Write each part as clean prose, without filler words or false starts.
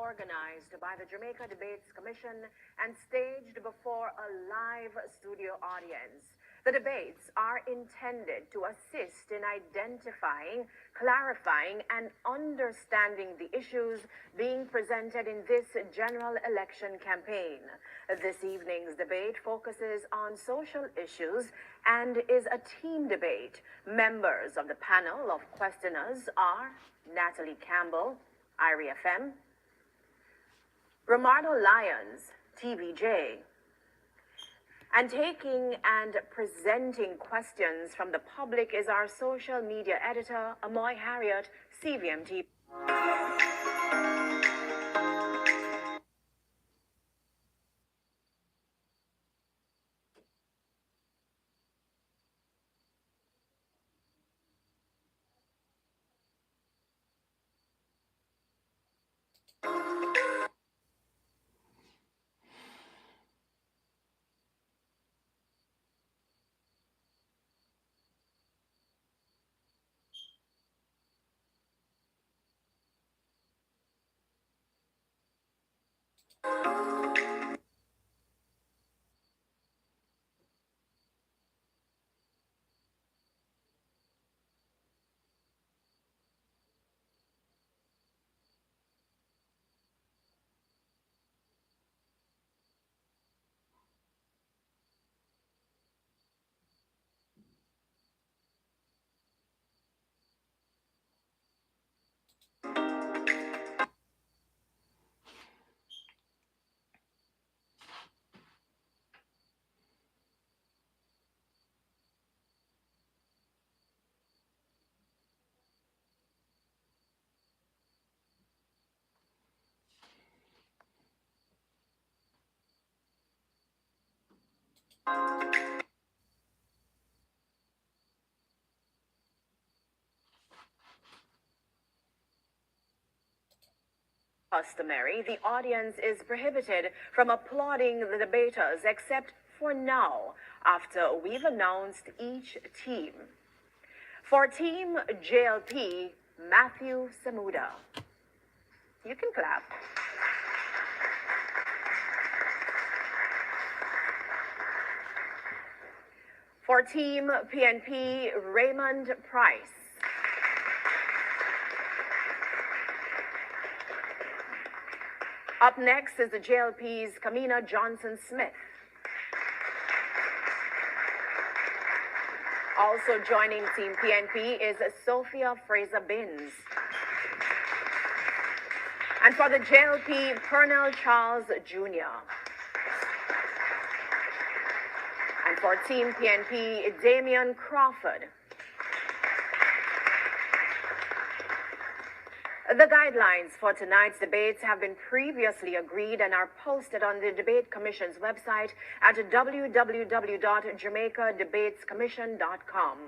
organized by the Jamaica Debates Commission and staged before a live studio audience. The debates are intended to assist in identifying, clarifying, and understanding the issues being presented in this general election campaign. This evening's debate focuses on social issues and is a team debate. Members of the panel of questioners are Natalie Campbell, Irie FM, Romardo Lyons, TVJ, and taking and presenting questions from the public is our social media editor, Amoy Harriet, CVMT. Customary, the audience is prohibited from applauding the debaters except for now, after we've announced each team. For Team JLP, Matthew Samuda. You can clap. For Team PNP, Raymond Price. Up next is the JLP's Kamina Johnson-Smith. Also joining Team PNP is Sophia Frazer Binns. And for the JLP, Pearnel Charles Jr. And for Team PNP, Damion Crawford. The guidelines for tonight's debates have been previously agreed and are posted on the Debate Commission's website at www.jamaicadebatescommission.com.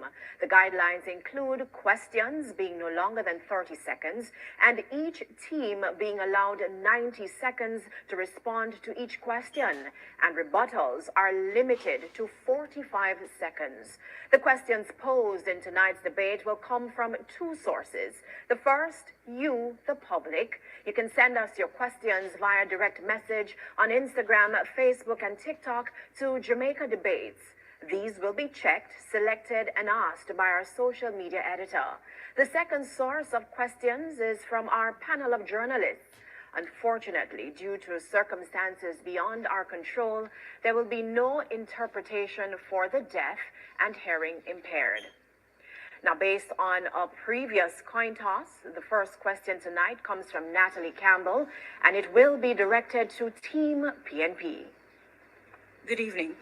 The guidelines include questions being no longer than 30 seconds and each team being allowed 90 seconds to respond to each question, and rebuttals are limited to 45 seconds. The questions posed in tonight's debate will come from two sources. The first, you, the public. You can send us your questions via direct message on Instagram, Facebook, and TikTok to Jamaica Debates. These will be checked, selected, and asked by our social media editor. The second source of questions is from our panel of journalists. Unfortunately, due to circumstances beyond our control, there will be no interpretation for the deaf and hearing impaired. Now, based on a previous coin toss, the first question tonight comes from Natalie Campbell, and it will be directed to Team PNP. Good evening.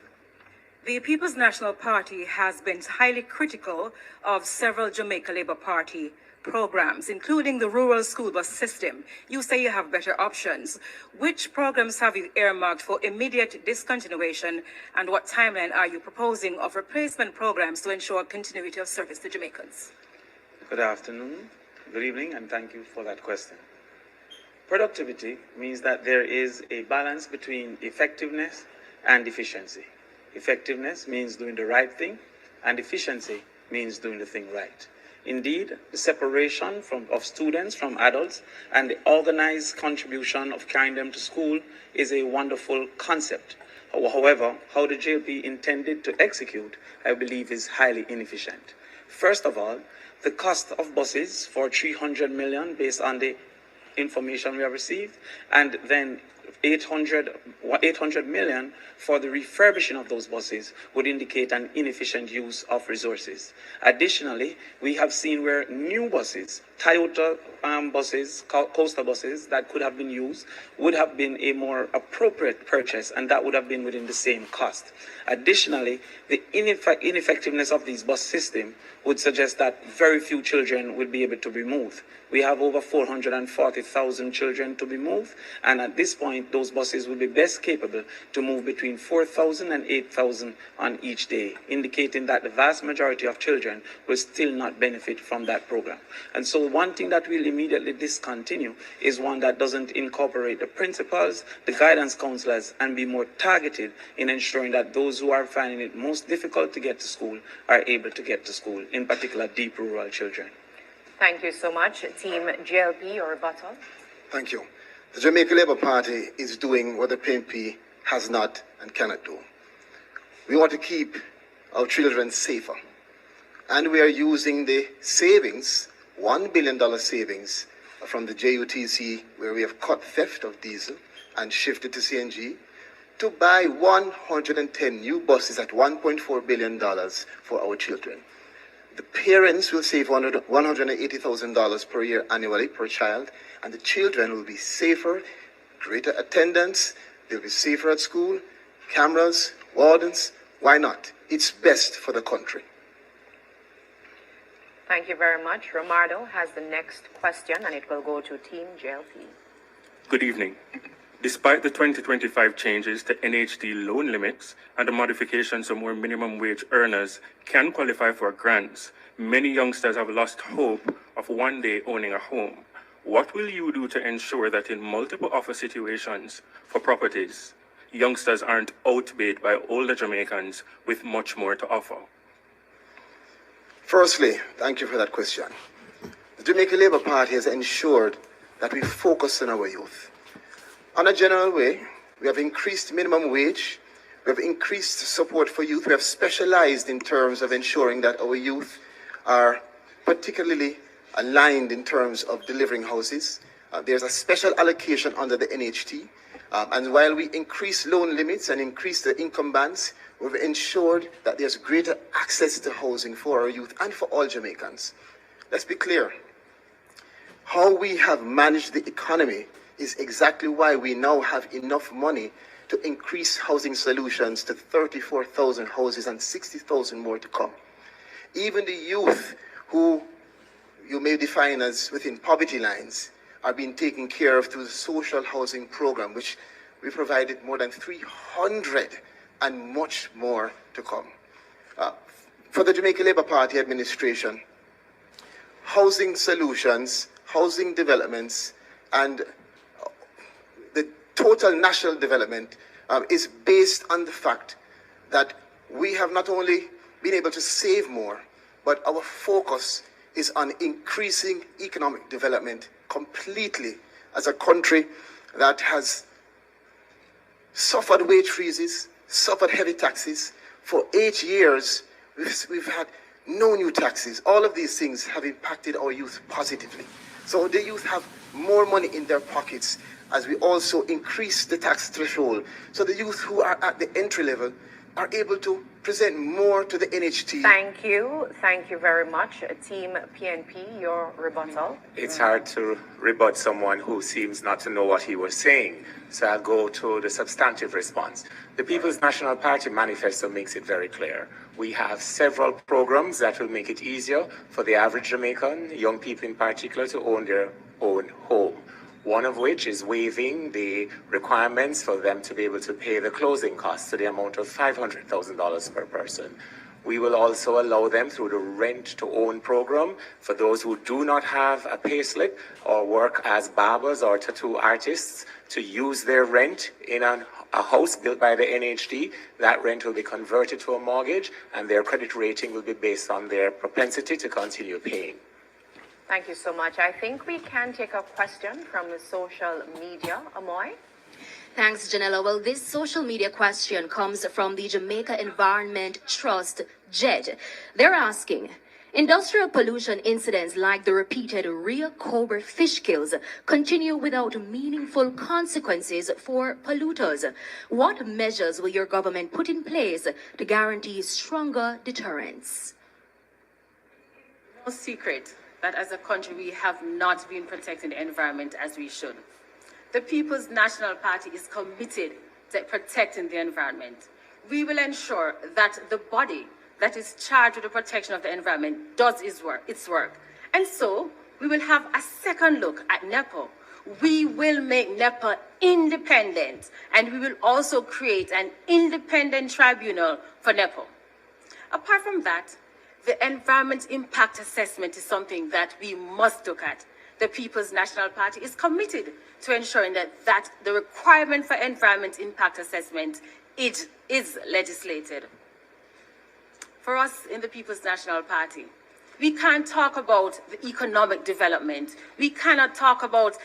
The People's National Party has been highly critical of several Jamaica Labour Party programs, including the rural school bus system. You say you have better options. Which programs have you earmarked for immediate discontinuation, and what timeline are you proposing of replacement programs to ensure continuity of service to Jamaicans? Good afternoon, good evening, and thank you for that question. Productivity means that there is a balance between effectiveness and efficiency. Effectiveness means doing the right thing, and efficiency means doing the thing right. Indeed, the separation of students from adults and the organized contribution of carrying them to school is a wonderful concept. However, how the JLP intended to execute, I believe, is highly inefficient. First of all, the cost of buses for 300 million based on the information we have received, and then 800 million for the refurbishing of those buses would indicate an inefficient use of resources. Additionally, we have seen where new buses, Toyota buses, coastal buses that could have been used would have been a more appropriate purchase, and that would have been within the same cost. Additionally, the ineffectiveness of these bus system would suggest that very few children will be able to be moved. We have over 440,000 children to be moved, and at this point, those buses will be best capable to move between 4,000 and 8,000 on each day, indicating that the vast majority of children will still not benefit from that program. And so one thing that will immediately discontinue is one that doesn't incorporate the principals, the guidance counselors, and be more targeted in ensuring that those who are finding it most difficult to get to school are able to get to school, in particular deep rural children. Thank you so much. Team JLP, your rebuttal. Thank you. The Jamaica Labour Party is doing what the PNP has not and cannot do. We want to keep our children safer. And we are using the savings, $1 billion savings from the JUTC, where we have cut theft of diesel and shifted to CNG, to buy 110 new buses at $1.4 billion for our children. The parents will save $180,000 per year annually per child, and the children will be safer, greater attendance, they'll be safer at school, cameras, wardens. Why not? It's best for the country. Thank you very much. Romardo has the next question, and it will go to Team JLP. Good evening. Despite the 2025 changes to NHD loan limits and the modifications so more minimum wage earners can qualify for grants, many youngsters have lost hope of one day owning a home. What will you do to ensure that in multiple offer situations for properties, youngsters aren't outbid by older Jamaicans with much more to offer? Firstly, thank you for that question. The Jamaica Labour Party has ensured that we focus on our youth. On a general way, we have increased minimum wage, we have increased support for youth, we have specialized in terms of ensuring that our youth are particularly aligned in terms of delivering houses. There's a special allocation under the NHT, and while we increase loan limits and increase the income bands, we've ensured that there's greater access to housing for our youth and for all Jamaicans. Let's be clear. How we have managed the economy is exactly why we now have enough money to increase housing solutions to 34,000 houses and 60,000 more to come. Even the youth who you may define as within poverty lines are being taken care of through the social housing program, which we provided more than 300 and much more to come. For the Jamaica Labour Party administration, housing solutions, housing developments, and the total national development is based on the fact that we have not only been able to save more, but our focus is on increasing economic development completely as a country that has suffered wage freezes, suffered heavy taxes. For 8 years, we've had no new taxes. All of these things have impacted our youth positively. So the youth have more money in their pockets as we also increase the tax threshold. So the youth who are at the entry level are able to present more to the NHT. Thank you. Thank you very much. Team PNP, your rebuttal. It's hard to rebut someone who seems not to know what he was saying. So I'll go to the substantive response. The People's National Party manifesto makes it very clear. We have several programs that will make it easier for the average Jamaican, young people in particular, to own their own home. One of which is waiving the requirements for them to be able to pay the closing costs to the amount of $500,000 per person. We will also allow them through the rent-to-own program for those who do not have a payslip or work as barbers or tattoo artists to use their rent in a house built by the NHD. That rent will be converted to a mortgage, and their credit rating will be based on their propensity to continue paying. Thank you so much. I think we can take a question from the social media. Amoy? Thanks, Janella. Well, this social media question comes from the Jamaica Environment Trust, JED. They're asking, industrial pollution incidents like the repeated Rio Cobra fish kills continue without meaningful consequences for polluters. What measures will your government put in place to guarantee stronger deterrence? No secret that as a country we have not been protecting the environment as we should. The People's National Party is committed to protecting the environment. We will ensure that the body that is charged with the protection of the environment does its work. And so we will have a second look at NEPA. We will make NEPA independent, and we will also create an independent tribunal for NEPA. Apart from that, the environment impact assessment is something that we must look at. The People's National Party is committed to ensuring that the requirement for environment impact assessment is legislated. For us in the People's National Party, we can't talk about the economic development. We cannot talk about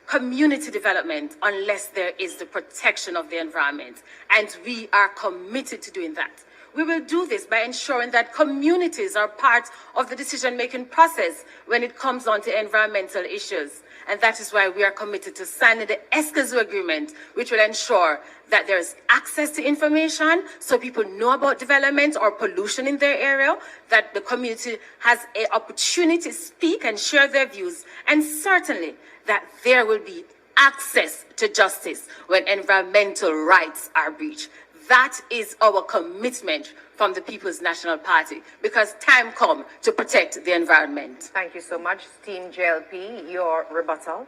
community development unless there is the protection of the environment. And we are committed to doing that. We will do this by ensuring that communities are part of the decision-making process when it comes on to environmental issues. And that is why we are committed to signing the ESCAZU agreement, which will ensure that there is access to information so people know about development or pollution in their area, that the community has an opportunity to speak and share their views, and certainly that there will be access to justice when environmental rights are breached. That is our commitment from the People's National Party, because time comes to protect the environment. Thank you so much. Team JLP, your rebuttal.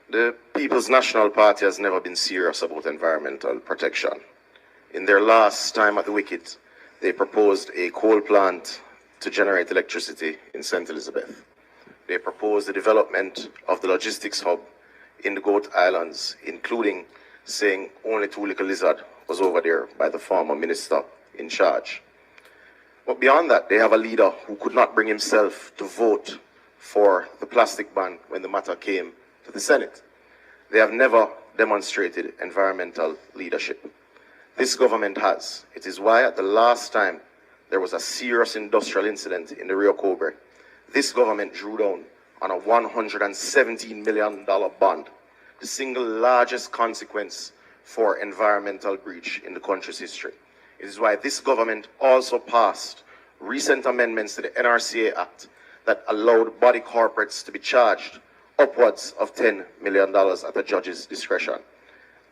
The People's National Party has never been serious about environmental protection. In their last time at the wicket, they proposed a coal plant to generate electricity in St. Elizabeth. They proposed the development of the logistics hub in the Goat Islands, including saying only Two Little Lizard was over there by the former minister in charge. But beyond that, they have a leader who could not bring himself to vote for the plastic ban when the matter came to the Senate. They have never demonstrated environmental leadership. This government has. It is why at the last time there was a serious industrial incident in the Rio Cobra, this government drew down on a $117 million bond, the single largest consequence for environmental breach in the country's history. It is why this government also passed recent amendments to the NRCA Act that allowed body corporates to be charged upwards of $10 million at a judge's discretion.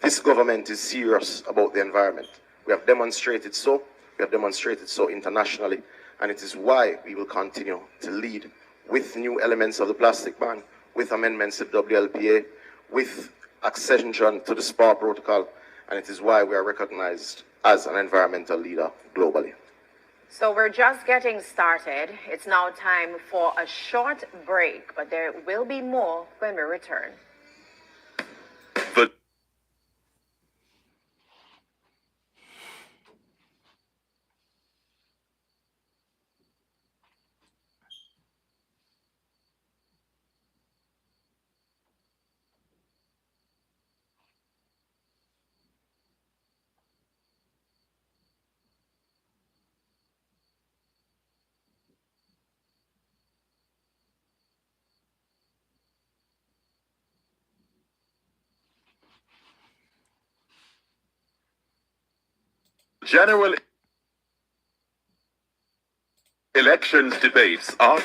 This government is serious about the environment. We have demonstrated so. We have demonstrated so internationally, and it is why we will continue to lead with new elements of the plastic ban, with amendments to the WLPA, with accession to the SPA protocol, and it is why we are recognized as an environmental leader globally. So we're just getting started. It's now time for a short break, but there will be more when we return. General elections debates are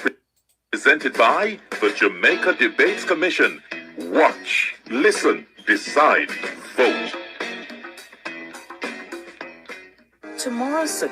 presented by the Jamaica Debates Commission. Watch, listen, decide, vote. Tomorrow's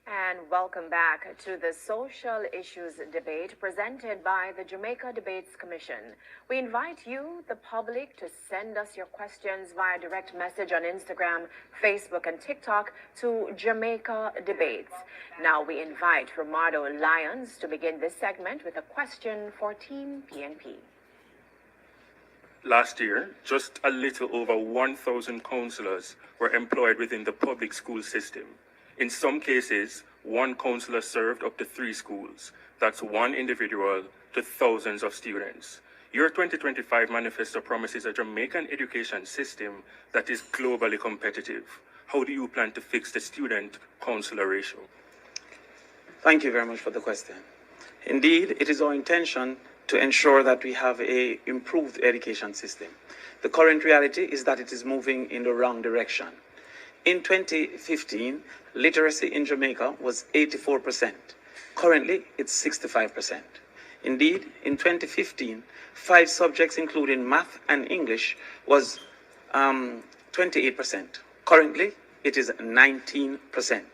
And welcome back to the social issues debate presented by the Jamaica Debates Commission. We invite you, the public, to send us your questions via direct message on Instagram, Facebook, and TikTok to Jamaica Debates. Now we invite Romado Lyons to begin this segment with a question for Team PNP. Last year, just a little over 1,000 councillors were employed within the public school system. In some cases, one councillor served up to 3 schools. That's one individual to thousands of students. Your 2025 manifesto promises a Jamaican education system that is globally competitive. How do you plan to fix the student-councillor ratio? Thank you very much for the question. Indeed, it is our intention to ensure that we have an improved education system. The current reality is that it is moving in the wrong direction. In 2015, literacy in Jamaica was 84%. Currently, it's 65%. Indeed, in 2015, 5 subjects, including math and English, was 28%. Currently, it is 19%.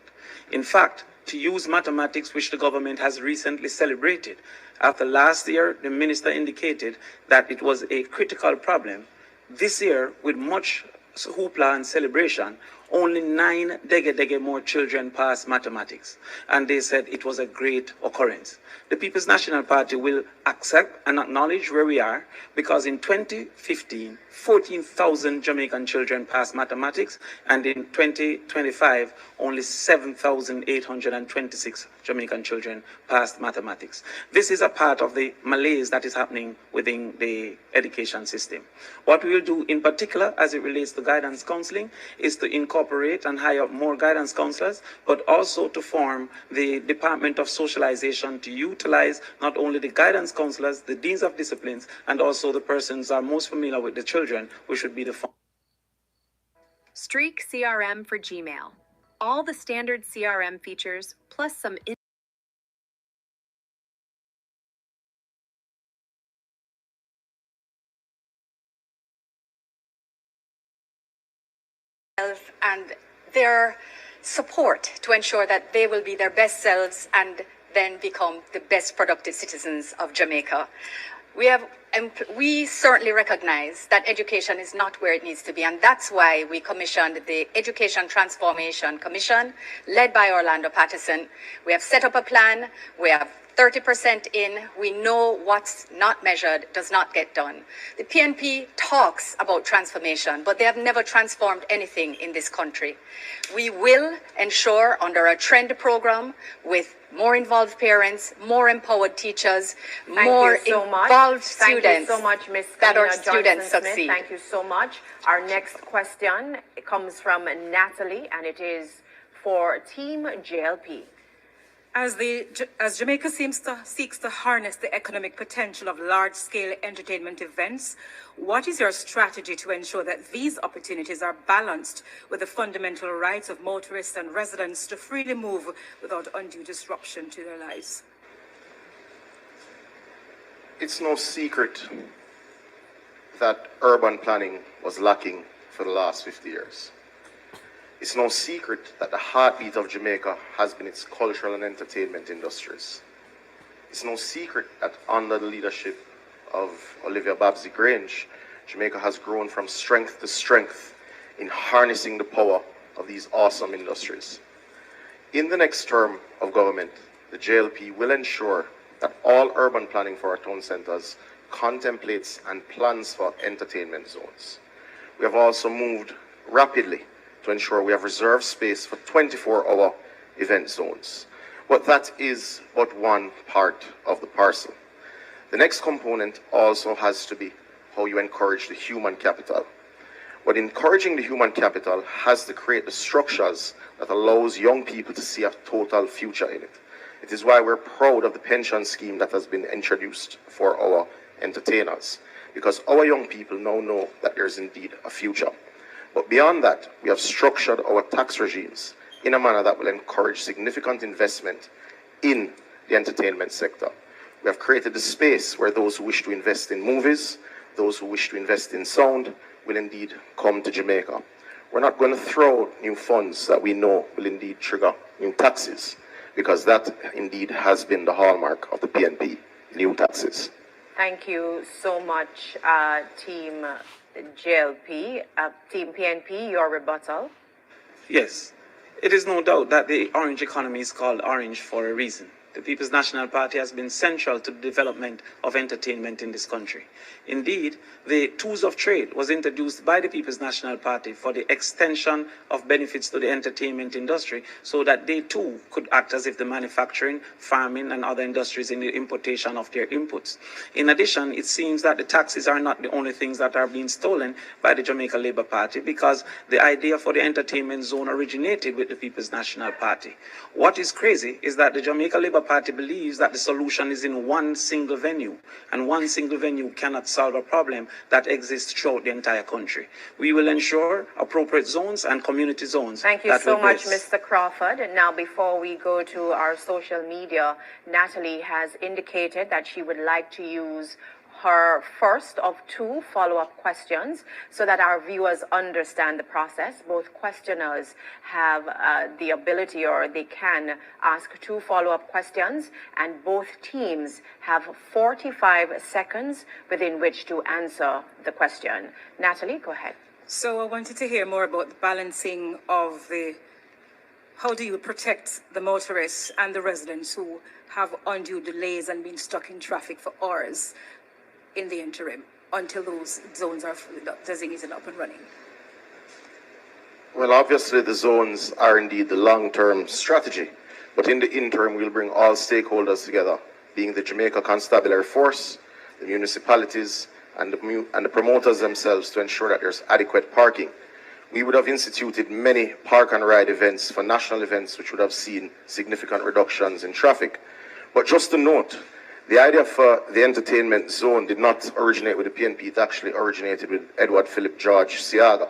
In fact, to use mathematics, which the government has recently celebrated, after last year, the minister indicated that it was a critical problem. This year, with much hoopla and celebration, only 9 dege more children passed mathematics. And they said it was a great occurrence. The People's National Party will accept and acknowledge where we are, because in 2015, 14,000 Jamaican children passed mathematics, and in 2025, only 7,826 Jamaican children passed mathematics. This is a part of the malaise that is happening within the education system. What we will do in particular as it relates to guidance counseling is to incorporate and hire more guidance counselors, but also to form the Department of Socialization to utilize not only the guidance counselors, the deans of disciplines, and also the persons who are most familiar with the children, which should be the Streak CRM for Gmail. All the standard CRM features, plus some and their support to ensure that they will be their best selves and then become the best productive citizens of Jamaica. We certainly recognize that education is not where it needs to be, and that's why we commissioned the Education Transformation Commission, led by Orlando Patterson. We have set up a plan. We have 30% in. We know what's not measured does not get done. The PNP talks about transformation, but they have never transformed anything in this country. We will ensure under a trend program with more involved parents, more empowered teachers, more involved students. Thank you so much, Ms. That our Kamina students Johnson-Smith. succeed. Thank you so much. Our next question comes from Natalie, and it is for Team JLP. As Jamaica seeks to harness the economic potential of large-scale entertainment events, what is your strategy to ensure that these opportunities are balanced with the fundamental rights of motorists and residents to freely move without undue disruption to their lives? It's no secret that urban planning was lacking for the last 50 years. It's no secret that the heartbeat of Jamaica has been its cultural and entertainment industries. It's no secret that under the leadership of Olivia Babsy Grange, Jamaica has grown from strength to strength in harnessing the power of these awesome industries. In the next term of government, the JLP will ensure that all urban planning for our town centres contemplates and plans for entertainment zones. We have also moved rapidly to ensure we have reserved space for 24-hour event zones. But that is but one part of the parcel. The next component also has to be how you encourage the human capital. But encouraging the human capital has to create the structures that allows young people to see a total future in it. It is why we're proud of the pension scheme that has been introduced for our entertainers, because our young people now know that there's indeed a future. But beyond that, we have structured our tax regimes in a manner that will encourage significant investment in the entertainment sector. We have created a space where those who wish to invest in movies, those who wish to invest in sound, will indeed come to Jamaica. We're not going to throw new funds that we know will indeed trigger new taxes. because that indeed has been the hallmark of the PNP, new taxes. Thank you so much, Team JLP. Team PNP, your rebuttal. Yes, it is no doubt that the orange economy is called orange for a reason. The People's National Party has been central to the development of entertainment in this country. Indeed, the Tools of Trade was introduced by the People's National Party for the extension of benefits to the entertainment industry so that they too could act as if the manufacturing, farming and other industries in the importation of their inputs. In addition, it seems that the taxes are not the only things that are being stolen by the Jamaica Labour Party, because the idea for the entertainment zone originated with the People's National Party. What is crazy is that the Jamaica Labour Party believes that the solution is in one single venue, and one single venue cannot solve a problem that exists throughout the entire country. We will ensure appropriate zones and community zones. Thank you so much, Mr. Crawford. And now, before we go to our social media, Natalie has indicated that she would like to use her first of 2 follow-up questions so that our viewers understand the process. Both questioners have the ability, or they can ask 2 follow-up questions, and both teams have 45 seconds within which to answer the question. Natalie, go ahead. So I wanted to hear more about the balancing of how do you protect the motorists and the residents who have undue delays and been stuck in traffic for hours in the interim until those zones are designated up and running? Well, obviously the zones are indeed the long-term strategy, but in the interim we'll bring all stakeholders together, being the Jamaica Constabulary Force, the municipalities and the promoters themselves, to ensure that there's adequate parking. We would have instituted many park and ride events for national events which would have seen significant reductions in traffic. But just to note, the idea for the entertainment zone did not originate with the PNP. It actually originated with Edward Philip George Siaga.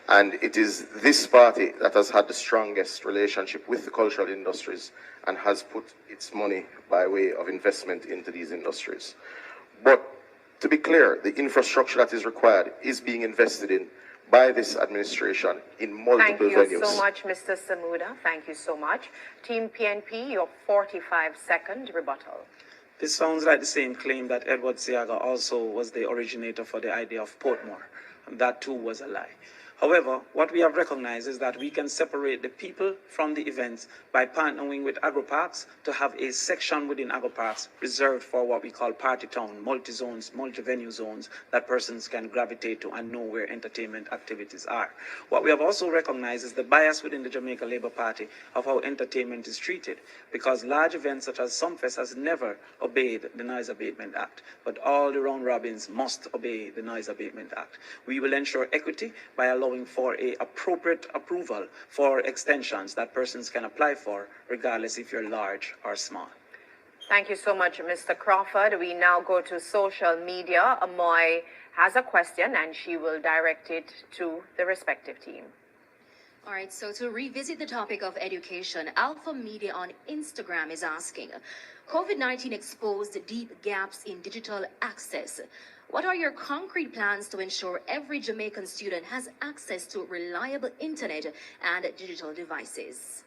And it is this party that has had the strongest relationship with the cultural industries and has put its money by way of investment into these industries. But to be clear, the infrastructure that is required is being invested in by this administration in multiple venues. Thank you so much, Mr. Samuda. Thank you so much. Team PNP, your 45-second rebuttal. This sounds like the same claim that Edward Siaga also was the originator for the idea of Portmore, and that too was a lie. However, what we have recognized is that we can separate the people from the events by partnering with agro-parks to have a section within agro-parks reserved for what we call party town, multi-zones, multi-venue zones that persons can gravitate to and know where entertainment activities are. What we have also recognized is the bias within the Jamaica Labour Party of how entertainment is treated, because large events such as Sumfest has never obeyed the Noise Abatement Act, but all the round robins must obey the Noise Abatement Act. We will ensure equity by allowing for a appropriate approval for extensions that persons can apply for, regardless if you're large or small. Thank you so much, Mr. Crawford. We now go to social media. Amoy has a question and she will direct it to the respective team. All right, so to revisit the topic of education, Alpha Media on Instagram is asking, COVID-19 exposed deep gaps in digital access. What are your concrete plans to ensure every Jamaican student has access to reliable internet and digital devices?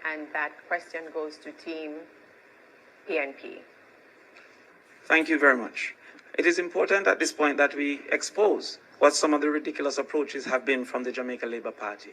And that question goes to Team PNP. Thank you very much. It is important at this point that we expose what some of the ridiculous approaches have been from the Jamaica Labour Party.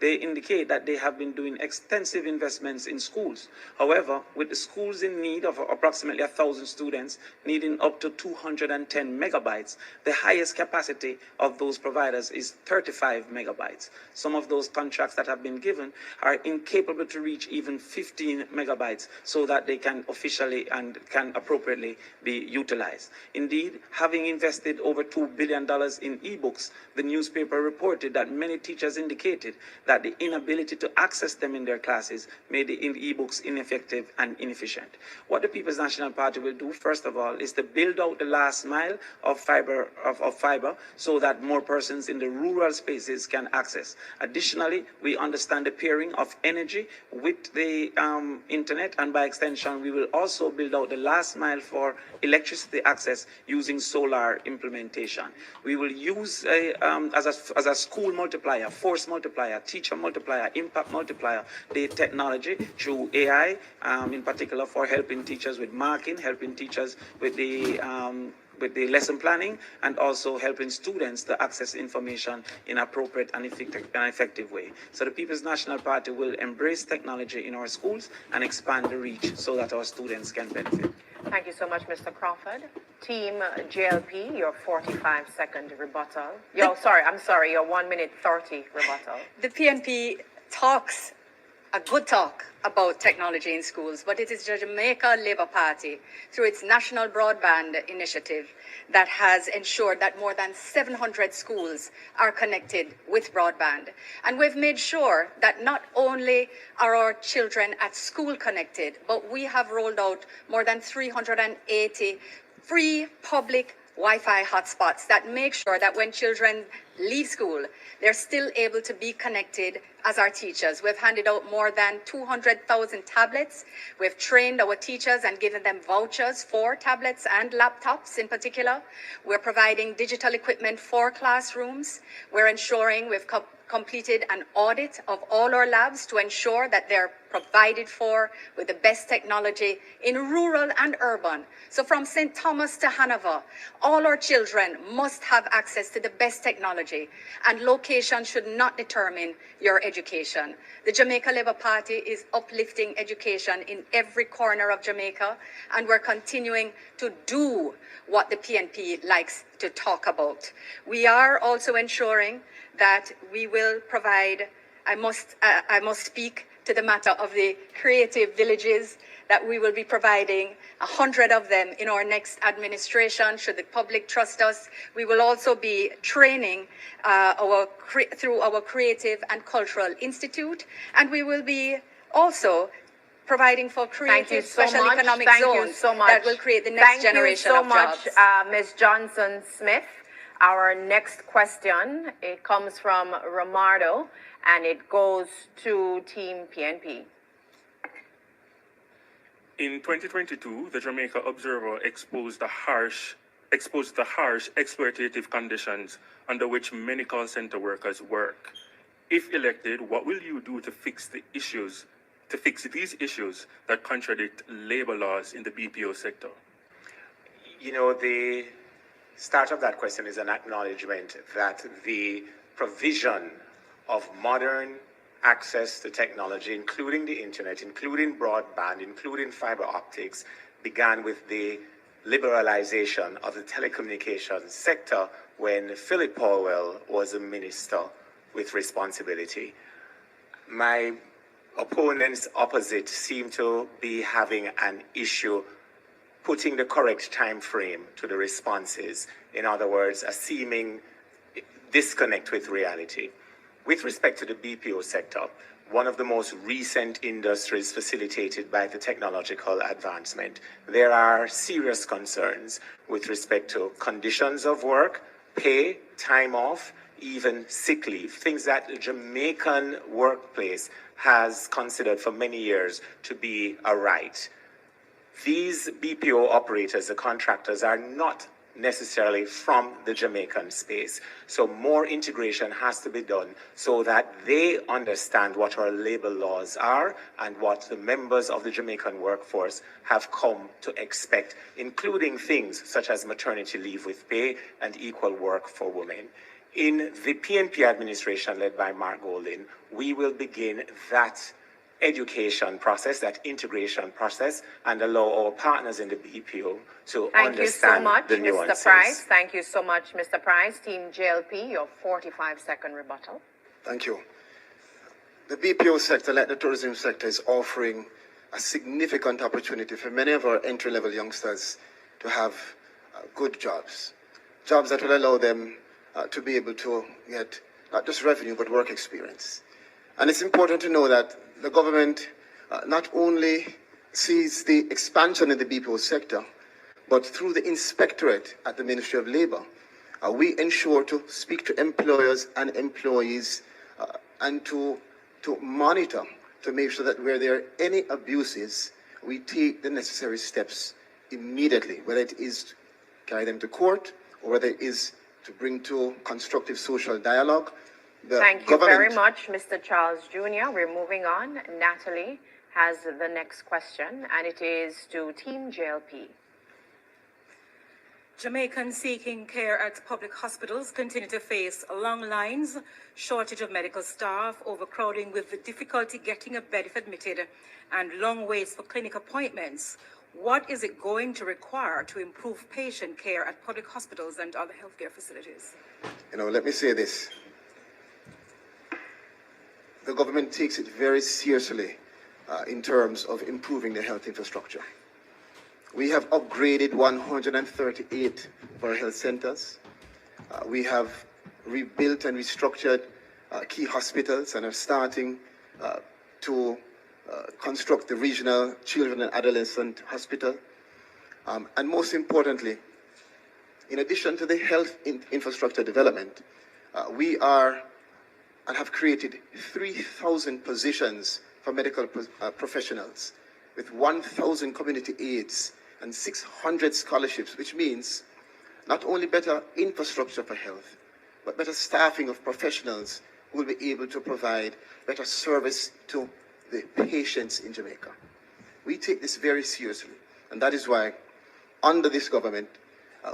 They indicate that they have been doing extensive investments in schools. However, with the schools in need of approximately 1,000 students needing up to 210 megabytes, the highest capacity of those providers is 35 megabytes. Some of those contracts that have been given are incapable to reach even 15 megabytes so that they can officially and can appropriately be utilized. Indeed, having invested over $2 billion in e-books, the newspaper reported that many teachers indicated that the inability to access them in their classes made the e-books ineffective and inefficient. What the People's National Party will do, first of all, is to build out the last mile of fiber so that more persons in the rural spaces can access. Additionally, we understand the pairing of energy with the internet, and by extension, we will also build out the last mile for electricity access using solar implementation. We will use use as a school multiplier, force multiplier, teacher multiplier, impact multiplier, the technology through AI, in particular for helping teachers with marking, helping teachers with the lesson planning, and also helping students to access information in appropriate and effective way. So the People's National Party will embrace technology in our schools and expand the reach so that our students can benefit. Thank you so much, Mr. Crawford. Team JLP, your 45-second rebuttal. I'm sorry, your 1 minute 30 rebuttal. The PNP talks a good talk about technology in schools, but it is the Jamaica Labour Party, through its National Broadband Initiative, that has ensured that more than 700 schools are connected with broadband. And we've made sure that not only are our children at school connected, but we have rolled out more than 380 free public Wi-Fi hotspots that make sure that when children leave school, they're still able to be connected as our teachers. We've handed out more than 200,000 tablets. We've trained our teachers and given them vouchers for tablets and laptops in particular. We're providing digital equipment for classrooms. We're ensuring we've completed an audit of all our labs to ensure that they're provided for with the best technology in rural and urban. So from St. Thomas to Hanover, all our children must have access to the best technology, and location should not determine your education. The Jamaica Labour Party is uplifting education in every corner of Jamaica, and we're continuing to do what the PNP likes to talk about. We are also ensuring that we will provide, I must speak to the matter of the creative villages, that we will be providing 100 of them in our next administration, should the public trust us. We will also be training through our Creative and Cultural Institute, and we will be also providing for creative special economic zones that will create the next generation of jobs. Thank you so much, Ms. Johnson-Smith. Our next question, it comes from Romardo, and it goes to Team PNP. In 2022, the Jamaica Observer exposed the harsh exploitative conditions under which many call center workers work. If elected, what will you do to fix these issues that contradict labor laws in the BPO sector? You know, the start of that question is an acknowledgement that the provision of modern access to technology, including the internet, including broadband, including fiber optics, began with the liberalization of the telecommunications sector when Philip Powell was a minister with responsibility. My opponents opposite seem to be having an issue putting the correct time frame to the responses. In other words, a seeming disconnect with reality. With respect to the BPO sector, one of the most recent industries facilitated by the technological advancement, there are serious concerns with respect to conditions of work, pay, time off, even sick leave, things that the Jamaican workplace has considered for many years to be a right. These BPO operators, the contractors, are not necessarily from the Jamaican space. So more integration has to be done so that they understand what our labor laws are and what the members of the Jamaican workforce have come to expect, including things such as maternity leave with pay and equal work for women. In the PNP administration led by Mark Golding, we will begin that education process, that integration process, and allow our partners in the BPO to understand the nuances. Thank you so much, Mr. Price. Team JLP, your 45-second rebuttal. Thank you. The BPO sector, like the tourism sector, is offering a significant opportunity for many of our entry-level youngsters to have good jobs that will allow them to be able to get not just revenue, but work experience. And it's important to know that the government not only sees the expansion in the BPO sector, but through the inspectorate at the Ministry of Labour, we ensure to speak to employers and employees and to monitor, to make sure that where there are any abuses, we take the necessary steps immediately, whether it is to carry them to court or whether it is to bring to constructive social dialogue. Thank you very much, Mr. Charles Jr. We're moving on. Natalie has the next question, and it is to Team JLP. Jamaicans seeking care at public hospitals continue to face long lines, shortage of medical staff, overcrowding with the difficulty getting a bed if admitted, and long waits for clinic appointments. What is it going to require to improve patient care at public hospitals and other healthcare facilities? Let me say this. The government takes it very seriously in terms of improving the health infrastructure. We have upgraded 138 of our health centers. We have rebuilt and restructured key hospitals and are starting to construct the regional children and adolescent hospital. And most importantly, in addition to the health infrastructure development, we are and have created 3,000 positions for medical professionals with 1,000 community aids and 600 scholarships, which means not only better infrastructure for health, but better staffing of professionals who will be able to provide better service to the patients in Jamaica. We take this very seriously, and that is why under this government,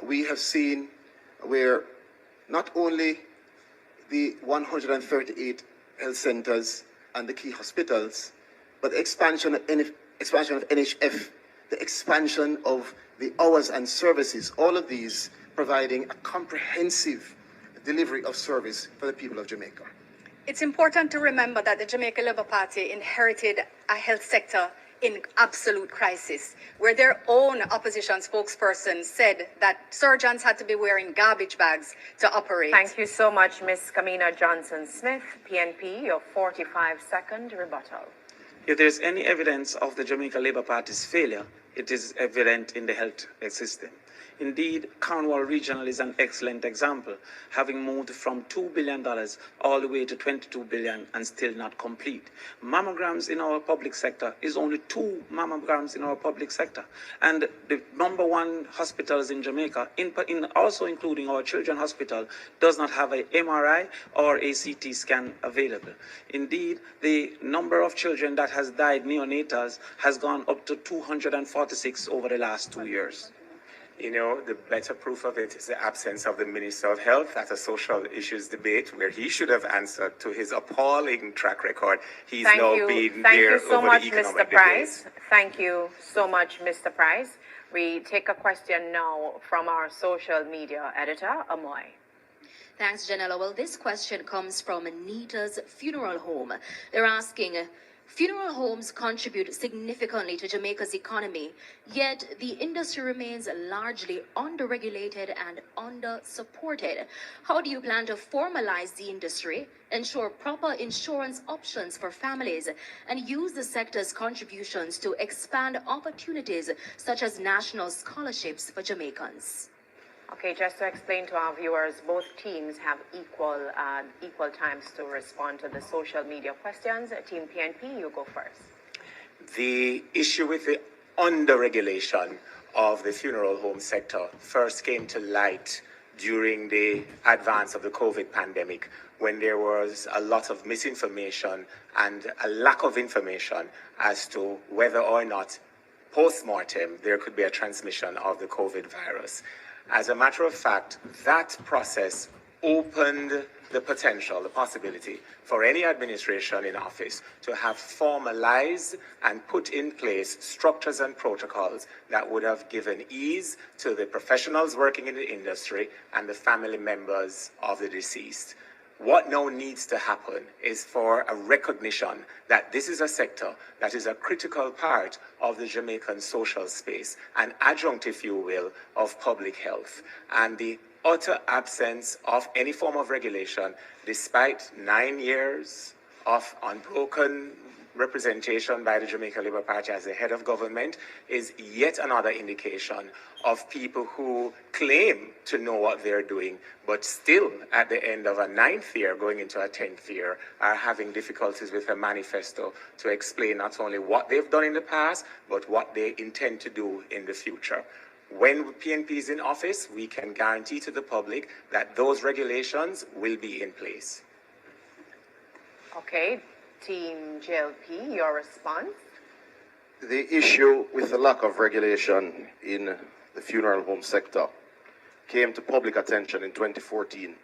we have seen where not only the 138 health centers and the key hospitals, but the expansion of NHF, the expansion of the hours and services, all of these providing a comprehensive delivery of service for the people of Jamaica. It's important to remember that the Jamaica Labour Party inherited a health sector in absolute crisis, where their own opposition spokesperson said that surgeons had to be wearing garbage bags to operate. Thank you so much, Ms. Kamina Johnson-Smith. PNP, your 45-second rebuttal. If there's any evidence of the Jamaica Labour Party's failure, it is evident in the health system. Indeed, Cornwall Regional is an excellent example, having moved from $2 billion all the way to $22 billion and still not complete. Mammograms in our public sector is only 2 mammograms in our public sector. And the #1 hospitals in Jamaica, also including our children's hospital, does not have an MRI or a CT scan available. Indeed, the number of children that has died neonatals has gone up to 246 over the last 2 years. The better proof of it is the absence of the Minister of Health at a social issues debate where he should have answered to his appalling track record. He's now been there over the economic debate. Thank you so much, Mr. Price. We take a question now from our social media editor, Amoy. Thanks, Janella. Well, this question comes from Anita's Funeral Home. They're asking, funeral homes contribute significantly to Jamaica's economy, yet the industry remains largely under-regulated and under-supported. How do you plan to formalize the industry, ensure proper insurance options for families, and use the sector's contributions to expand opportunities such as national scholarships for Jamaicans? Okay, just to explain to our viewers, both teams have equal times to respond to the social media questions. Team PNP, you go first. The issue with the under-regulation of the funeral home sector first came to light during the advance of the COVID pandemic, when there was a lot of misinformation and a lack of information as to whether or not post-mortem there could be a transmission of the COVID virus. As a matter of fact, that process opened the potential, the possibility for any administration in office to have formalized and put in place structures and protocols that would have given ease to the professionals working in the industry and the family members of the deceased. What now needs to happen is for a recognition that this is a sector that is a critical part of the Jamaican social space, an adjunct, if you will, of public health. And the utter absence of any form of regulation, despite 9 years of unbroken representation by the Jamaica Labour Party as the head of government, is yet another indication of people who claim to know what they're doing, but still at the end of a 9th year, going into a 10th year, are having difficulties with a manifesto to explain not only what they've done in the past, but what they intend to do in the future. When PNP is in office, we can guarantee to the public that those regulations will be in place. Okay, Team JLP, your response? The issue with the lack of regulation in the funeral home sector came to public attention in 2014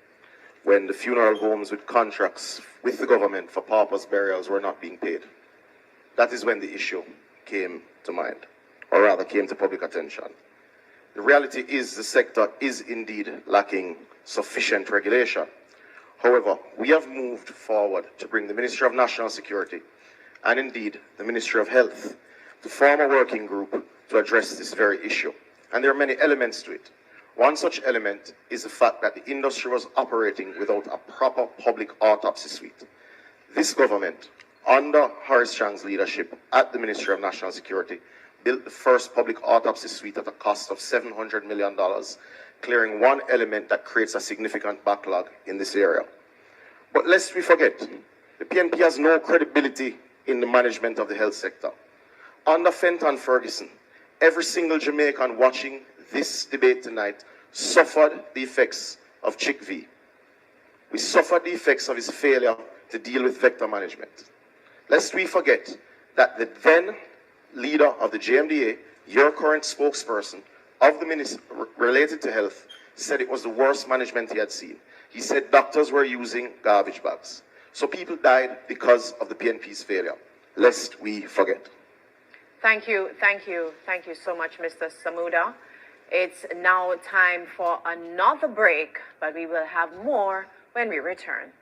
when the funeral homes with contracts with the government for paupers' burials were not being paid. That is when the issue came to mind, or rather came to public attention. The reality is the sector is indeed lacking sufficient regulation. However, we have moved forward to bring the Ministry of National Security and indeed the Ministry of Health to form a working group to address this very issue. And there are many elements to it. One such element is the fact that the industry was operating without a proper public autopsy suite. This government, under Horace Chang's leadership at the Ministry of National Security, built the first public autopsy suite at a cost of $700 million, clearing one element that creates a significant backlog in this area. But lest we forget, the PNP has no credibility in the management of the health sector. Under Fenton Ferguson, every single Jamaican watching this debate tonight suffered the effects of Chick V. We suffered the effects of his failure to deal with vector management. Lest we forget that the then leader of the JMDA, your current spokesperson of the ministry related to health, said it was the worst management he had seen. He said doctors were using garbage bags. So people died because of the PNP's failure. Lest we forget. Thank you so much, Mr. Samuda. It's now time for another break, but we will have more when we return.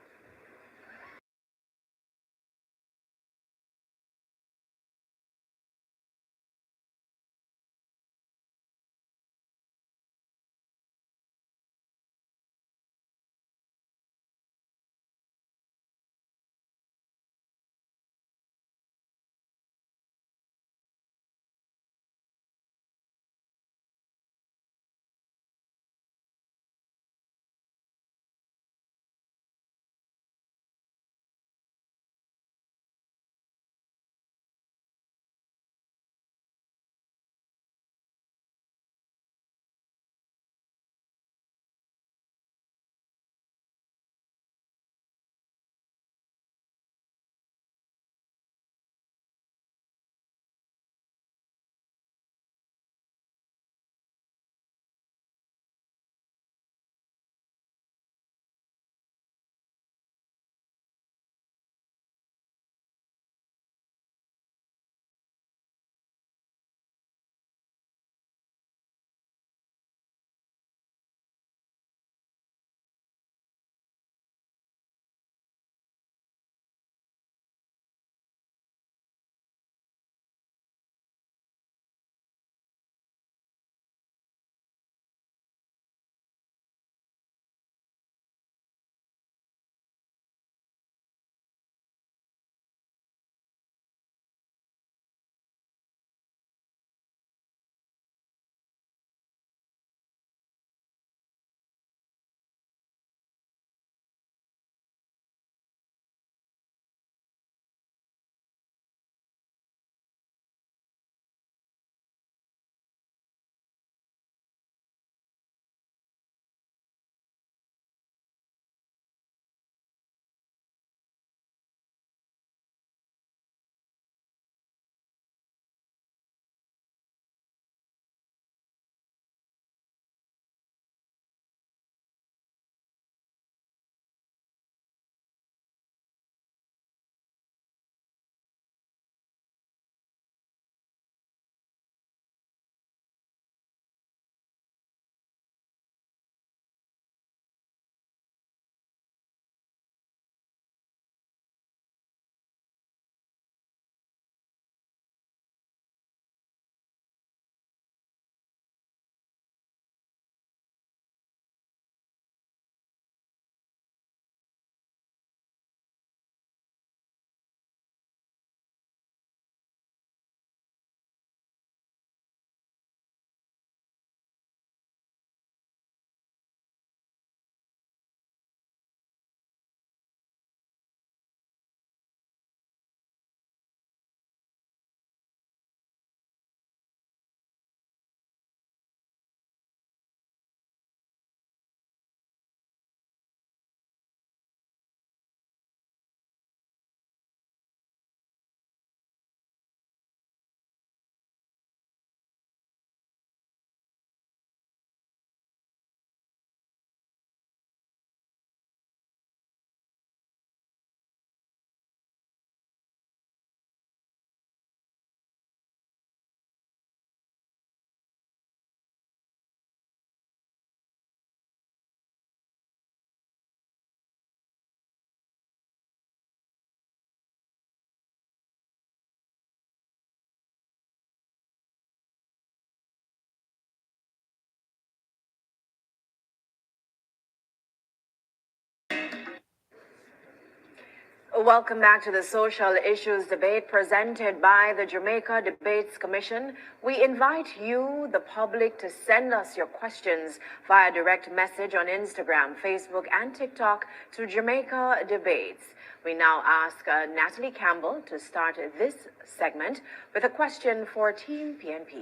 Welcome back to the Social Issues Debate presented by the Jamaica Debates Commission. We invite you, the public, to send us your questions via direct message on Instagram, Facebook, and TikTok to Jamaica Debates. We now ask Natalie Campbell to start this segment with a question for Team PNP.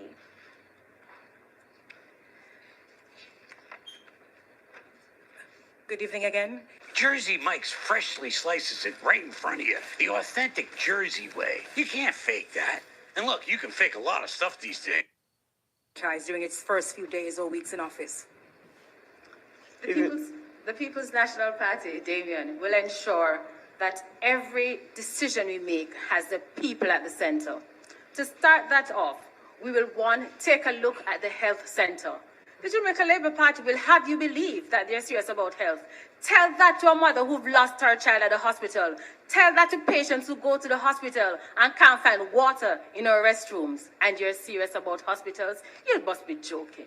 Good evening again. Jersey Mike's freshly slices it right in front of you. The authentic Jersey way. You can't fake that. And look, you can fake a lot of stuff these days. Tries during its first few days or weeks in office. The People's National Party, Damion, will ensure that every decision we make has the people at the center. To start that off, we will, one, take a look at the health center. The Jamaica Labour Party will have you believe that they're serious about health. Tell that to a mother who've lost her child at the hospital. Tell that to patients who go to the hospital and can't find water in our restrooms. And you're serious about hospitals? You must be joking.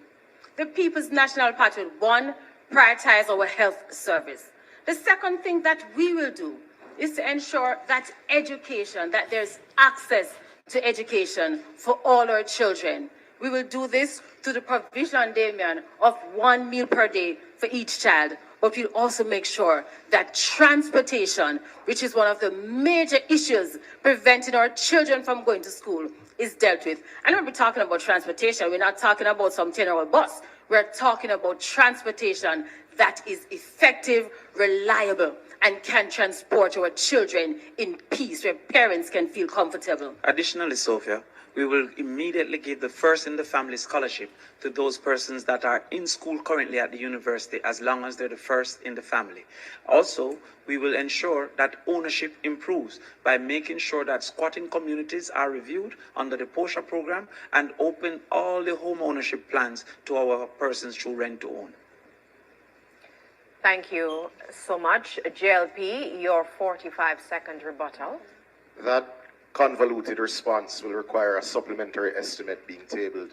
The People's National Party will, one, prioritize our health service. The second thing that we will do is to ensure that education, that there's access to education for all our children. We will do this through the provision, Damion, of 1 meal per day for each child. But we'll also make sure that transportation, which is one of the major issues preventing our children from going to school, is dealt with. And when we're talking about transportation, we're not talking about some 10-hour bus. We're talking about transportation that is effective, reliable, and can transport our children in peace, where parents can feel comfortable. Additionally, Sophia, we will immediately give the First in the Family Scholarship to those persons that are in school currently at the university, as long as they're the first in the family. Also, we will ensure that ownership improves by making sure that squatting communities are reviewed under the POSHA program and open all the home ownership plans to our persons through rent to own. Thank you so much. JLP, your 45-second rebuttal. That convoluted response will require a supplementary estimate being tabled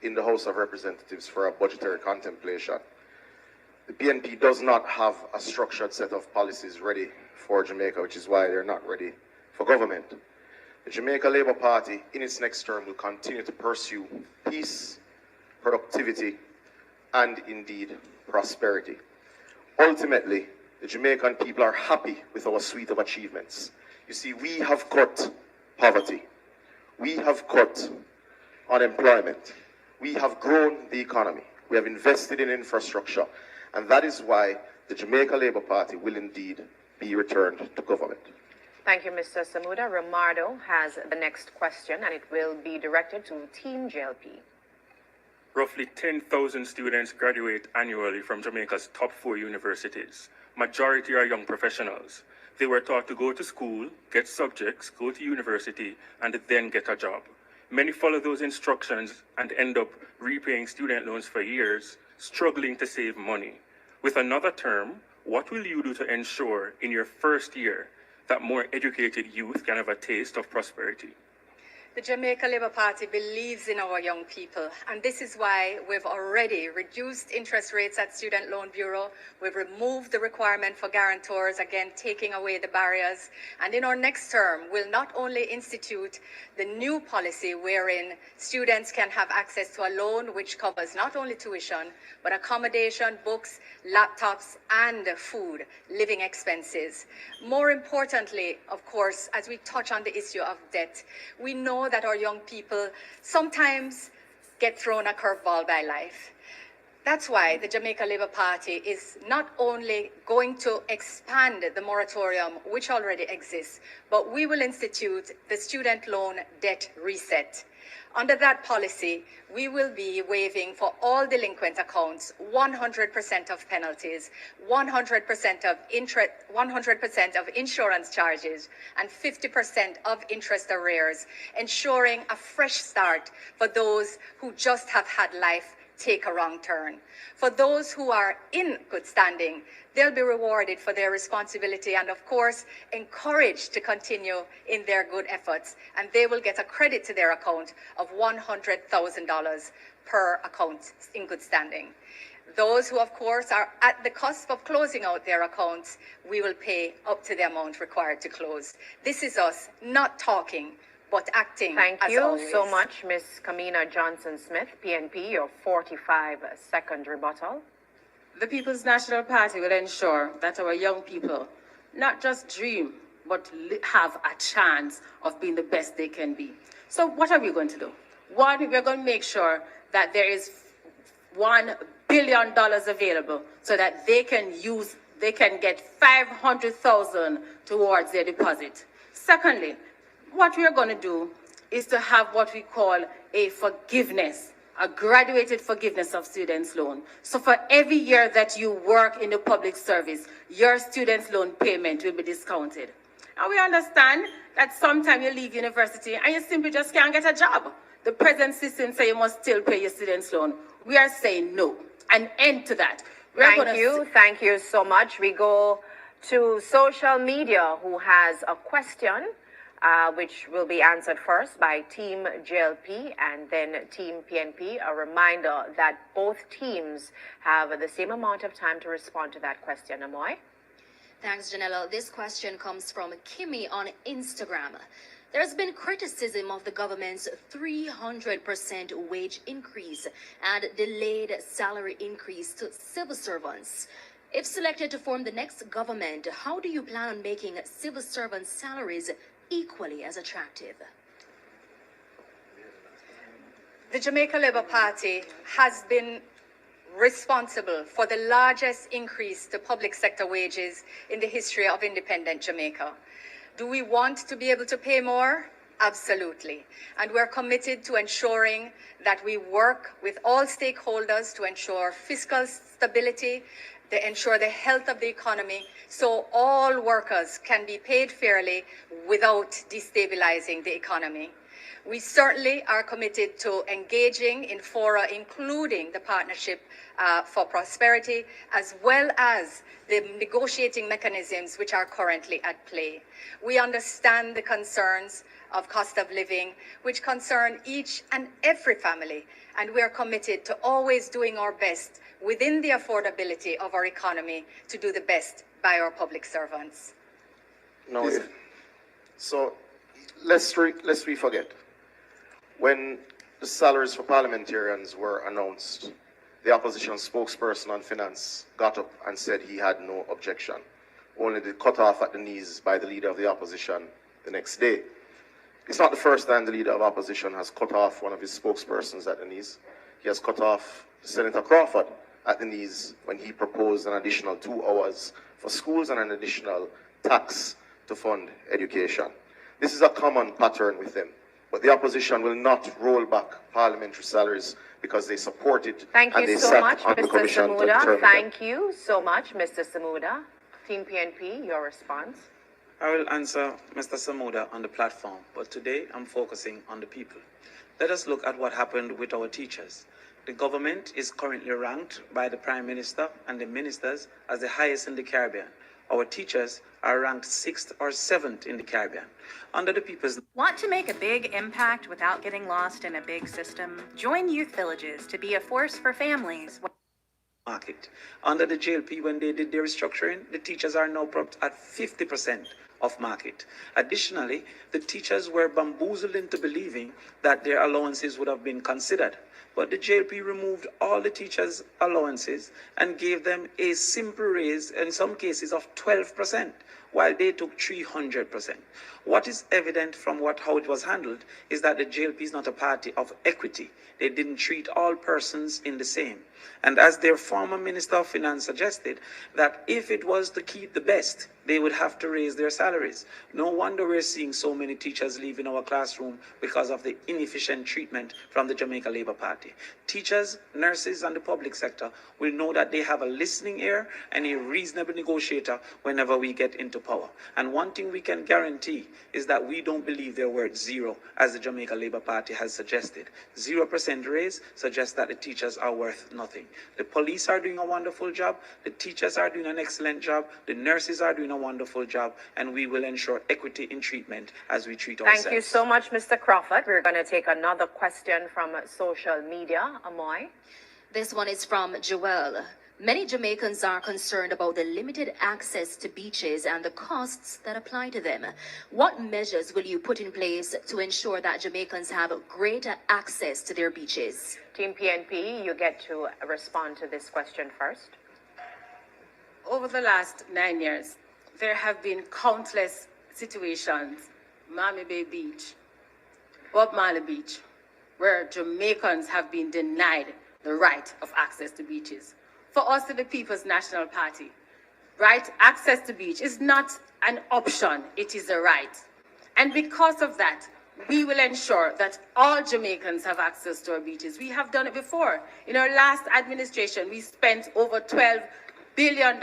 in the House of Representatives for a budgetary contemplation. The PNP does not have a structured set of policies ready for Jamaica, which is why they're not ready for government. The Jamaica Labour Party, in its next term, will continue to pursue peace, productivity, and indeed prosperity. Ultimately, the Jamaican people are happy with our suite of achievements. You see, we have cut poverty. We have cut unemployment. We have grown the economy. We have invested in infrastructure. And that is why the Jamaica Labour Party will indeed be returned to government. Thank you, Mr. Samuda. Romardo has the next question, and it will be directed to Team JLP. Roughly 10,000 students graduate annually from Jamaica's top 4 universities. Majority are young professionals. They were taught to go to school, get subjects, go to university, and then get a job. Many follow those instructions and end up repaying student loans for years, struggling to save money. With another term, what will you do to ensure in your first year that more educated youth can have a taste of prosperity? The Jamaica Labour Party believes in our young people, and this is why we've already reduced interest rates at Student Loan Bureau. We've removed the requirement for guarantors, again, taking away the barriers. And in our next term, we'll not only institute the new policy wherein students can have access to a loan which covers not only tuition, but accommodation, books, laptops, and food, living expenses. More importantly, of course, as we touch on the issue of debt, we know that our young people sometimes get thrown a curveball by life. That's why the Jamaica Labour Party is not only going to expand the moratorium, which already exists, but we will institute the student loan debt reset. Under that policy, we will be waiving for all delinquent accounts 100% of penalties, 100% of interest, 100% of insurance charges, and 50% of interest arrears, ensuring a fresh start for those who just have had life take a wrong turn. For those who are in good standing, they'll be rewarded for their responsibility and, of course, encouraged to continue in their good efforts. And they will get a credit to their account of $100,000 per account in good standing. Those who, of course, are at the cusp of closing out their accounts, we will pay up to the amount required to close. This is us not talking, but acting. Thank as you always. so much, Ms. Kamina Johnson-Smith, PNP, your 45-second rebuttal. The People's National Party will ensure that our young people not just dream, but have a chance of being the best they can be. So what are we going to do? One, we're going to make sure that there is $1 billion available so that they can get $500,000 towards their deposit. Secondly, what we are going to do is to have what we call a forgiveness, a graduated forgiveness of students' loan. So for every year that you work in the public service, your students' loan payment will be discounted. And we understand that sometimes you leave university and you simply just can't get a job. The present system says you must still pay your students' loan. We are saying no, an end to that. Thank you so much. We go to social media, who has a question, which will be answered first by Team JLP and then Team PNP. A reminder that both teams have the same amount of time to respond to that question. Amoy? Thanks, Janella. This question comes from Kimmy on Instagram. There's been criticism of the government's 300% wage increase and delayed salary increase to civil servants. If selected to form the next government, how do you plan on making civil servants' salaries equally as attractive? The Jamaica Labour Party has been responsible for the largest increase to public sector wages in the history of independent Jamaica. Do we want to be able to pay more? Absolutely. And we're committed to ensuring that we work with all stakeholders to ensure fiscal stability, to ensure the health of the economy, so all workers can be paid fairly without destabilizing the economy. We certainly are committed to engaging in fora, including the Partnership for Prosperity, as well as the negotiating mechanisms which are currently at play. We understand the concerns of cost of living, which concern each and every family, and we are committed to always doing our best within the affordability of our economy to do the best by our public servants. No, so let's forget. When the salaries for parliamentarians were announced, the opposition spokesperson on finance got up and said he had no objection, only to cut off at the knees by the leader of the opposition the next day. It's not the first time the leader of opposition has cut off one of his spokespersons at the knees. He has cut off Senator Crawford at the knees when he proposed an additional 2 hours for schools and an additional tax to fund education. This is a common pattern with them. But the opposition will not roll back parliamentary salaries because they support it. Thank and you they so sat much, on the Mr. commission to Samuda. determine Thank you so much, Mr. Samuda. Team PNP, your response. I will answer Mr. Samuda on the platform, but today I'm focusing on the people. Let us look at what happened with our teachers. The government is currently ranked by the Prime Minister and the ministers as the highest in the Caribbean. Our teachers are ranked 6th or 7th in the Caribbean. Under the people's... Want to make a big impact without getting lost in a big system? Join Youth Villages to be a force for families. Market. Under the JLP, when they did their restructuring, the teachers are now propped at 50% of market. Additionally, the teachers were bamboozled into believing that their allowances would have been considered. But the JLP removed all the teachers' allowances and gave them a simple raise, in some cases of 12%, while they took 300%. What is evident from how it was handled is that the JLP is not a party of equity. They didn't treat all persons in the same. And as their former Minister of Finance suggested, that if it was to keep the best, they would have to raise their salaries. No wonder we're seeing so many teachers leaving our classroom because of the inefficient treatment from the Jamaica Labour Party. Teachers, nurses, and the public sector will know that they have a listening ear and a reasonable negotiator whenever we get into power. And one thing we can guarantee is that we don't believe they're worth zero, as the Jamaica Labour Party has suggested. 0% raise suggests that the teachers are worth nothing. The police are doing a wonderful job, the teachers are doing an excellent job, the nurses are doing a wonderful job, and we will ensure equity in treatment as we treat ourselves. Thank you so much, Mr. Crawford. We're going to take another question from social media. Amoy. This one is from Joel. Many Jamaicans are concerned about the limited access to beaches and the costs that apply to them. What measures will you put in place to ensure that Jamaicans have greater access to their beaches? Team PNP, you get to respond to this question first. Over the last 9 years, there have been countless situations, Miami Bay Beach, Bob Marley Beach, where Jamaicans have been denied the right of access to beaches. For us in the People's National Party, right, access to beach is not an option, it is a right. And because of that, we will ensure that all Jamaicans have access to our beaches. We have done it before. In our last administration, we spent over $12 billion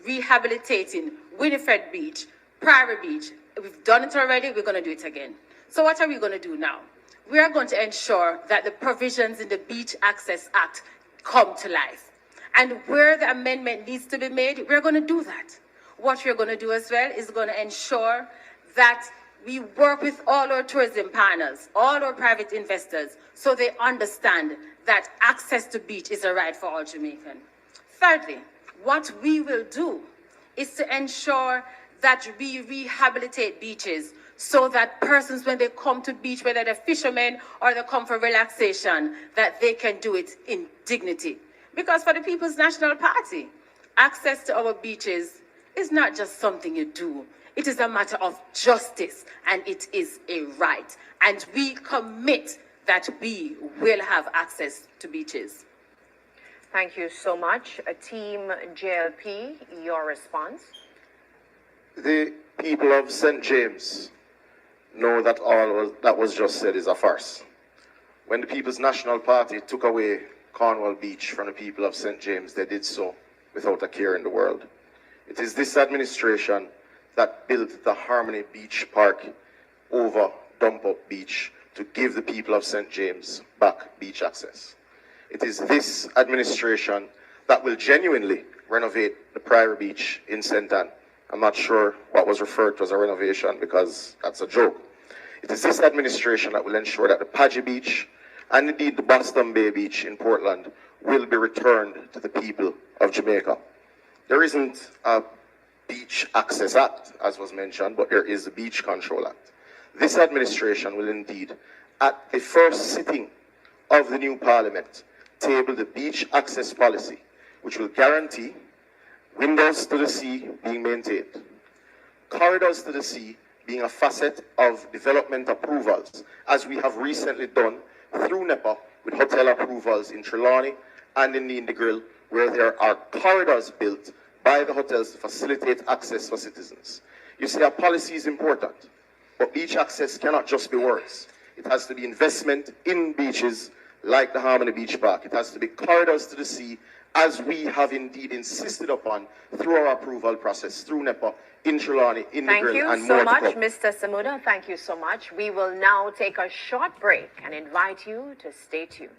rehabilitating Winifred Beach, Prairie Beach. We've done it already, we're going to do it again. So what are we going to do now? We are going to ensure that the provisions in the Beach Access Act come to life. And where the amendment needs to be made, we're going to do that. What we're going to do as well is going to ensure that we work with all our tourism partners, all our private investors, so they understand that access to beach is a right for all Jamaicans. Thirdly, what we will do is to ensure that we rehabilitate beaches so that persons, when they come to beach, whether they're fishermen or they come for relaxation, that they can do it in dignity. Because for the People's National Party, access to our beaches is not just something you do. It is a matter of justice, and it is a right. And we commit that we will have access to beaches. Thank you so much. Team JLP, your response. The people of St. James know that all that was just said is a farce. When the People's National Party took away Cornwall Beach from the people of St. James, they did so without a care in the world. It is this administration that built the Harmony Beach Park over Dump Up Beach to give the people of St. James back beach access. It is this administration that will genuinely renovate the Prairie Beach in St. Ann. I'm not sure what was referred to as a renovation because that's a joke. It is this administration that will ensure that the Padgy Beach and indeed the Boston Bay Beach in Portland will be returned to the people of Jamaica. There isn't a Beach Access Act, as was mentioned, but there is the Beach Control Act. This administration will indeed, at the first sitting of the new parliament, table the beach access policy, which will guarantee windows to the sea being maintained, corridors to the sea being a facet of development approvals, as we have recently done through NEPA with hotel approvals in Trelawney and in the Grill, where there are corridors built by the hotels to facilitate access for citizens. You see, our policy is important, but beach access cannot just be words. It has to be investment in beaches like the Harmony Beach Park. It has to be corridors to the sea, as we have indeed insisted upon through our approval process, through NEPA, in Trelawney, in the Grill, and more to come. Thank you so much, Mr. Samuda. Thank you so much. We will now take a short break and invite you to stay tuned.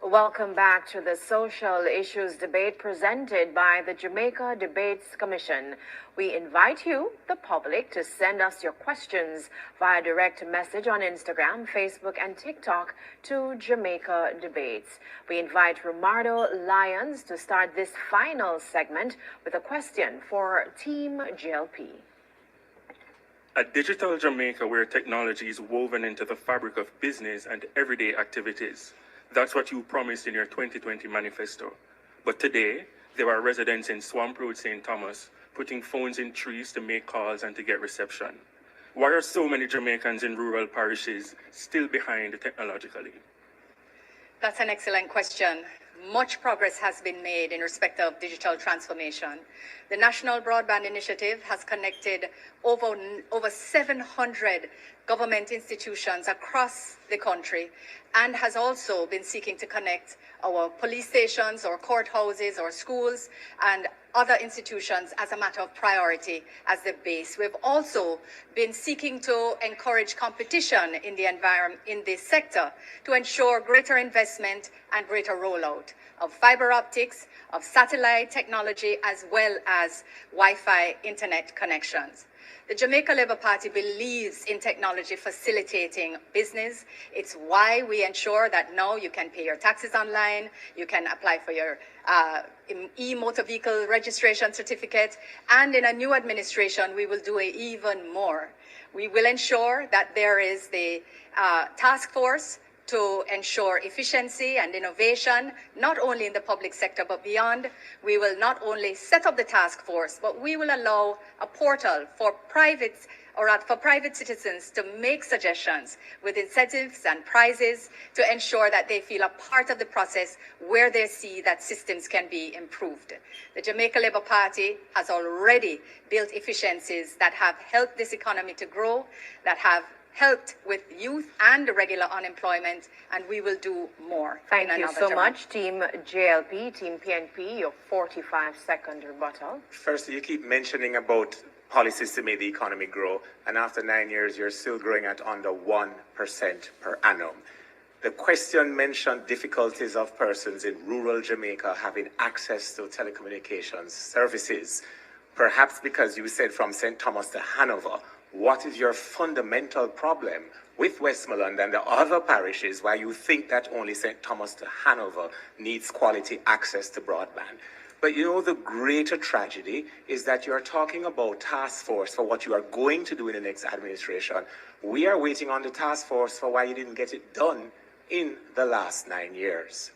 Welcome back to the social issues debate presented by the Jamaica Debates Commission. We invite you, the public, to send us your questions via direct message on Instagram, Facebook, and TikTok to Jamaica Debates. We invite Romardo Lyons to start this final segment with a question for Team JLP. A digital Jamaica where technology is woven into the fabric of business and everyday activities. That's what you promised in your 2020 manifesto. But today, there are residents in Swamp Road, St. Thomas, putting phones in trees to make calls and to get reception. Why are so many Jamaicans in rural parishes still behind technologically? That's an excellent question. Much progress has been made in respect of digital transformation. The National Broadband Initiative has connected over 700 government institutions across the country and has also been seeking to connect our police stations, our courthouses, our schools, and other institutions as a matter of priority as the base. We've also been seeking to encourage competition in the environment, in this sector, to ensure greater investment and greater rollout of fiber optics, of satellite technology, as well as Wi-Fi internet connections. The Jamaica Labour Party believes in technology facilitating business. It's why we ensure that now you can pay your taxes online, you can apply for your e-motor vehicle registration certificate, and in a new administration, we will do even more. We will ensure that there is the task force to ensure efficiency and innovation, not only in the public sector, but beyond. We will not only set up the task force, but we will allow a portal for private citizens to make suggestions with incentives and prizes to ensure that they feel a part of the process where they see that systems can be improved. The Jamaica Labour Party has already built efficiencies that have helped this economy to grow, that have helped with youth and regular unemployment, and we will do more. Thank you so much, Team JLP, Team PNP, your 45-second rebuttal. First, you keep mentioning about policies to make the economy grow, and after 9 years, you're still growing at under 1% per annum. The question mentioned difficulties of persons in rural Jamaica having access to telecommunications services. Perhaps because you said from St. Thomas to Hanover. What is your fundamental problem with Westmoreland and the other parishes why you think that only St. Thomas to Hanover needs quality access to broadband? But you know, the greater tragedy is that you're talking about task force for what you are going to do in the next administration. We are waiting on the task force for why you didn't get it done in the last 9 years.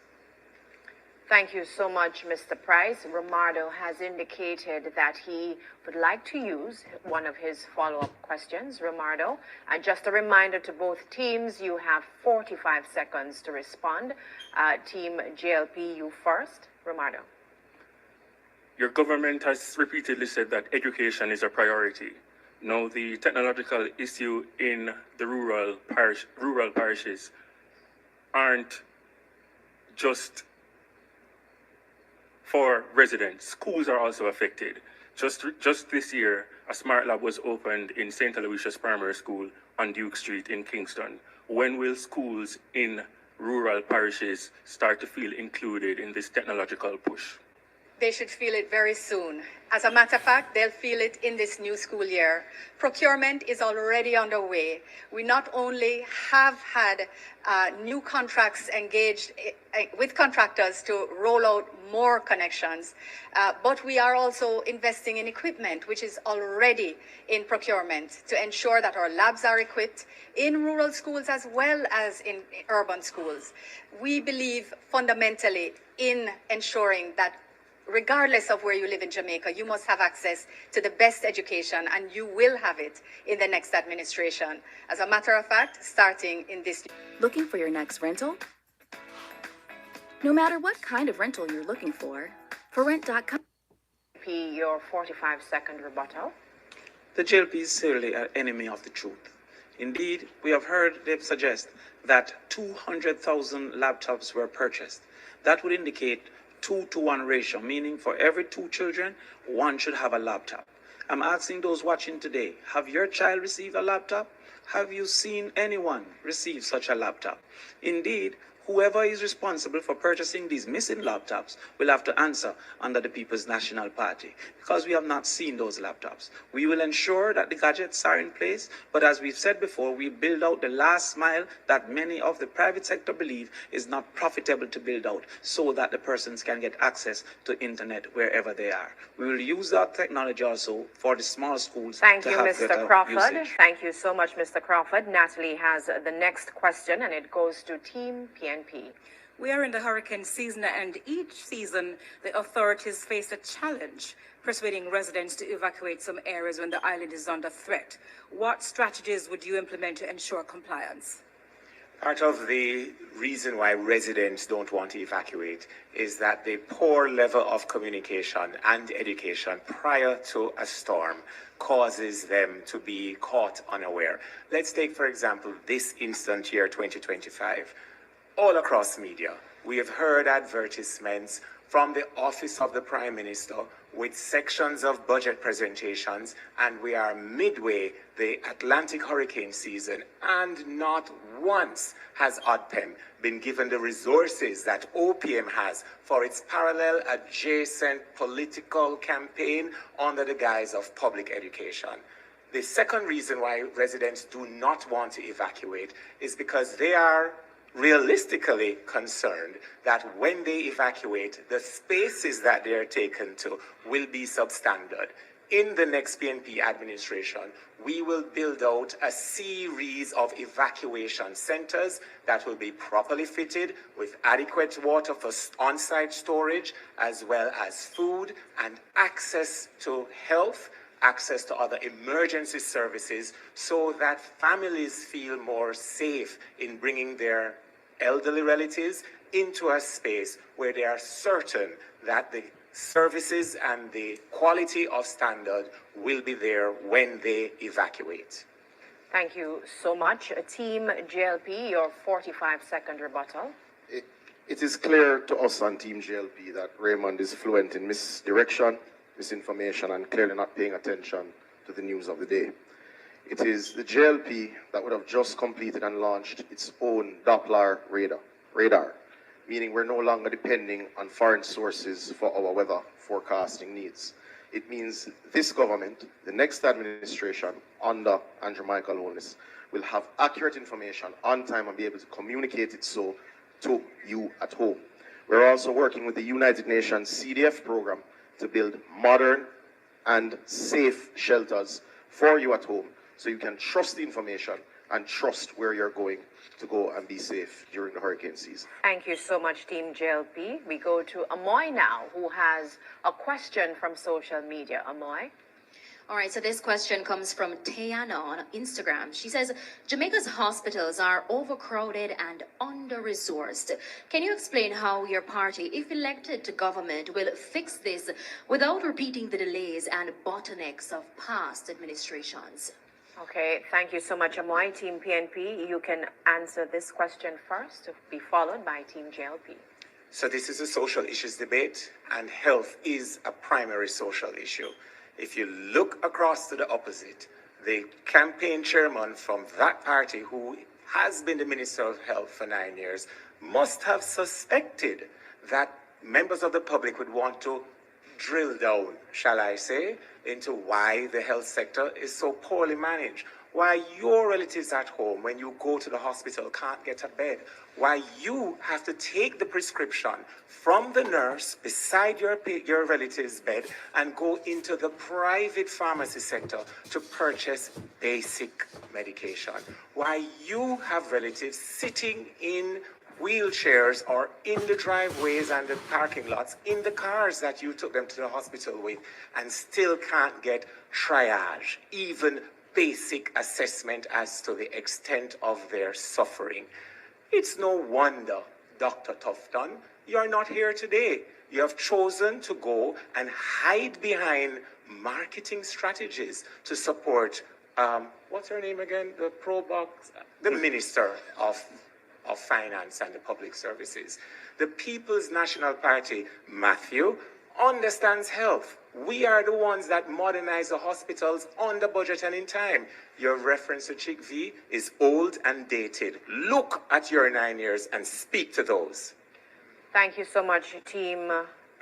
Thank you so much, Mr. Price. Romardo has indicated that he would like to use one of his follow-up questions. Romardo, and just a reminder to both teams, you have 45 seconds to respond. Team JLP, you first. Romardo. Your government has repeatedly said that education is a priority. Now, the technological issue in the rural parishes aren't just for residents. Schools are also affected. Just this year, a smart lab was opened in St. Aloysius Primary School on Duke Street in Kingston. When will schools in rural parishes start to feel included in this technological push? They should feel it very soon. As a matter of fact, they'll feel it in this new school year. Procurement is already underway. We not only have had new contracts engaged with contractors to roll out more connections, but we are also investing in equipment, which is already in procurement, to ensure that our labs are equipped in rural schools as well as in urban schools. We believe fundamentally in ensuring that regardless of where you live in Jamaica, you must have access to the best education, and you will have it in the next administration. As a matter of fact, starting in this... Looking for your next rental? No matter what kind of rental you're looking for rent.com... Your 45-second rebuttal. The JLP is certainly an enemy of the truth. Indeed, we have heard them suggest that 200,000 laptops were purchased. That would indicate 2-to-1 ratio, meaning for every 2 children, 1 should have a laptop. I'm asking those watching today, have your child received a laptop? Have you seen anyone receive such a laptop? Indeed, whoever is responsible for purchasing these missing laptops will have to answer under the People's National Party, because we have not seen those laptops. We will ensure that the gadgets are in place, but as we've said before, we build out the last mile that many of the private sector believe is not profitable to build out, so that the persons can get access to internet wherever they are. We will use that technology also for the small schools. Thank you, to have Mr. better Crawford. usage. Thank you so much, Mr. Crawford. Natalie has the next question, and it goes to Team PNP. We are in the hurricane season, and each season the authorities face a challenge persuading residents to evacuate some areas when the island is under threat. What strategies would you implement to ensure compliance? Part of the reason why residents don't want to evacuate is that the poor level of communication and education prior to a storm causes them to be caught unaware. Let's take, for example, this instant year, 2025. All across media, we have heard advertisements from the Office of the Prime Minister with sections of budget presentations, and we are midway the Atlantic hurricane season, and not once has ODPEM been given the resources that OPM has for its parallel adjacent political campaign under the guise of public education. The second reason why residents do not want to evacuate is because they are realistically concerned that when they evacuate, the spaces that they are taken to will be substandard. In the next PNP administration, we will build out a series of evacuation centers that will be properly fitted with adequate water for on-site storage, as well as food and access to health, access to other emergency services, so that families feel more safe in bringing their elderly relatives into a space where they are certain that the services and the quality of standard will be there when they evacuate. Thank you so much. Team JLP, your 45-second rebuttal. It is clear to us on Team JLP that Raymond is fluent in misdirection, misinformation, and clearly not paying attention to the news of the day. It is the JLP that would have just completed and launched its own Doppler radar, meaning we're no longer depending on foreign sources for our weather forecasting needs. It means this government, the next administration under Andrew Michael Holness, will have accurate information on time and be able to communicate it so to you at home. We're also working with the United Nations CDF program to build modern and safe shelters for you at home, so you can trust the information and trust where you're going to go and be safe during the hurricane season. Thank you so much, Team JLP. We go to Amoy now, who has a question from social media. Amoy? All right, so this question comes from Tiana on Instagram. She says, Jamaica's hospitals are overcrowded and under-resourced. Can you explain how your party, if elected to government, will fix this without repeating the delays and bottlenecks of past administrations? Okay, thank you so much, Amoy. Team PNP, you can answer this question first, to be followed by Team JLP. So this is a social issues debate, and health is a primary social issue. If you look across to the opposite, the campaign chairman from that party, who has been the Minister of Health for 9 years, must have suspected that members of the public would want to drill down, shall I say, into why the health sector is so poorly managed. Why your relatives at home, when you go to the hospital, can't get a bed. Why you have to take the prescription from the nurse beside your relative's bed and go into the private pharmacy sector to purchase basic medication. Why you have relatives sitting in wheelchairs or in the driveways and the parking lots, in the cars that you took them to the hospital with, and still can't get triage, even basic assessment as to the extent of their suffering. It's no wonder, Dr. Tufton, you're not here today. You have chosen to go and hide behind marketing strategies to support, what's her name again? The the Minister of Finance and the Public Services. The People's National Party, Matthew, understands health. We are the ones that modernize the hospitals on the budget and in time. Your reference to Chick V is old and dated. Look at your 9 years and speak to those. Thank you so much, Team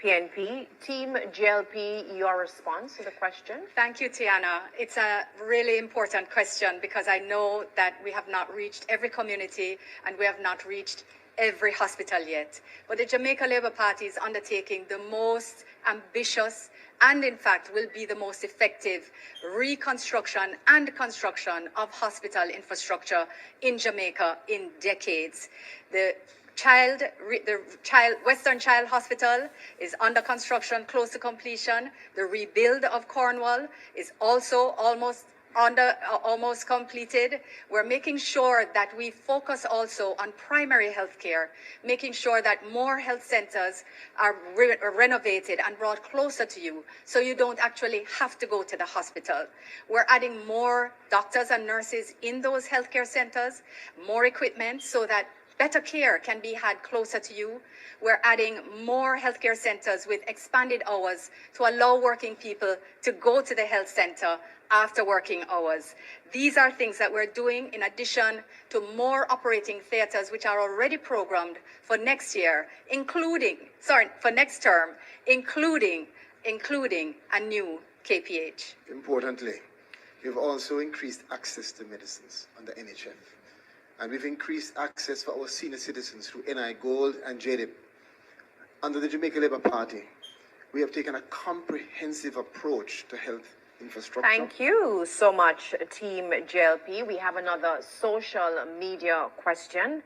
PNP. Team JLP, your response to the question? Thank you, Tiana. It's a really important question because I know that we have not reached every community and we have not reached every hospital yet. But the Jamaica Labour Party is undertaking the most ambitious and in fact will be the most effective reconstruction and construction of hospital infrastructure in Jamaica in decades. The Western Child Hospital is under construction, close to completion. The rebuild of Cornwall is also almost completed. We're making sure that we focus also on primary health care, making sure that more health centers are renovated and brought closer to you so you don't actually have to go to the hospital. We're adding more doctors and nurses in those healthcare centers, more equipment so that better care can be had closer to you. We're adding more healthcare centers with expanded hours to allow working people to go to the health center after working hours. These are things that we're doing in addition to more operating theaters which are already programmed for next year, for next term, including a new KPH. Importantly, we've also increased access to medicines under NHF. And we've increased access for our senior citizens through NI Gold and JDIP. Under the Jamaica Labour Party, we have taken a comprehensive approach to health infrastructure. Thank you so much, Team JLP. We have another social media question.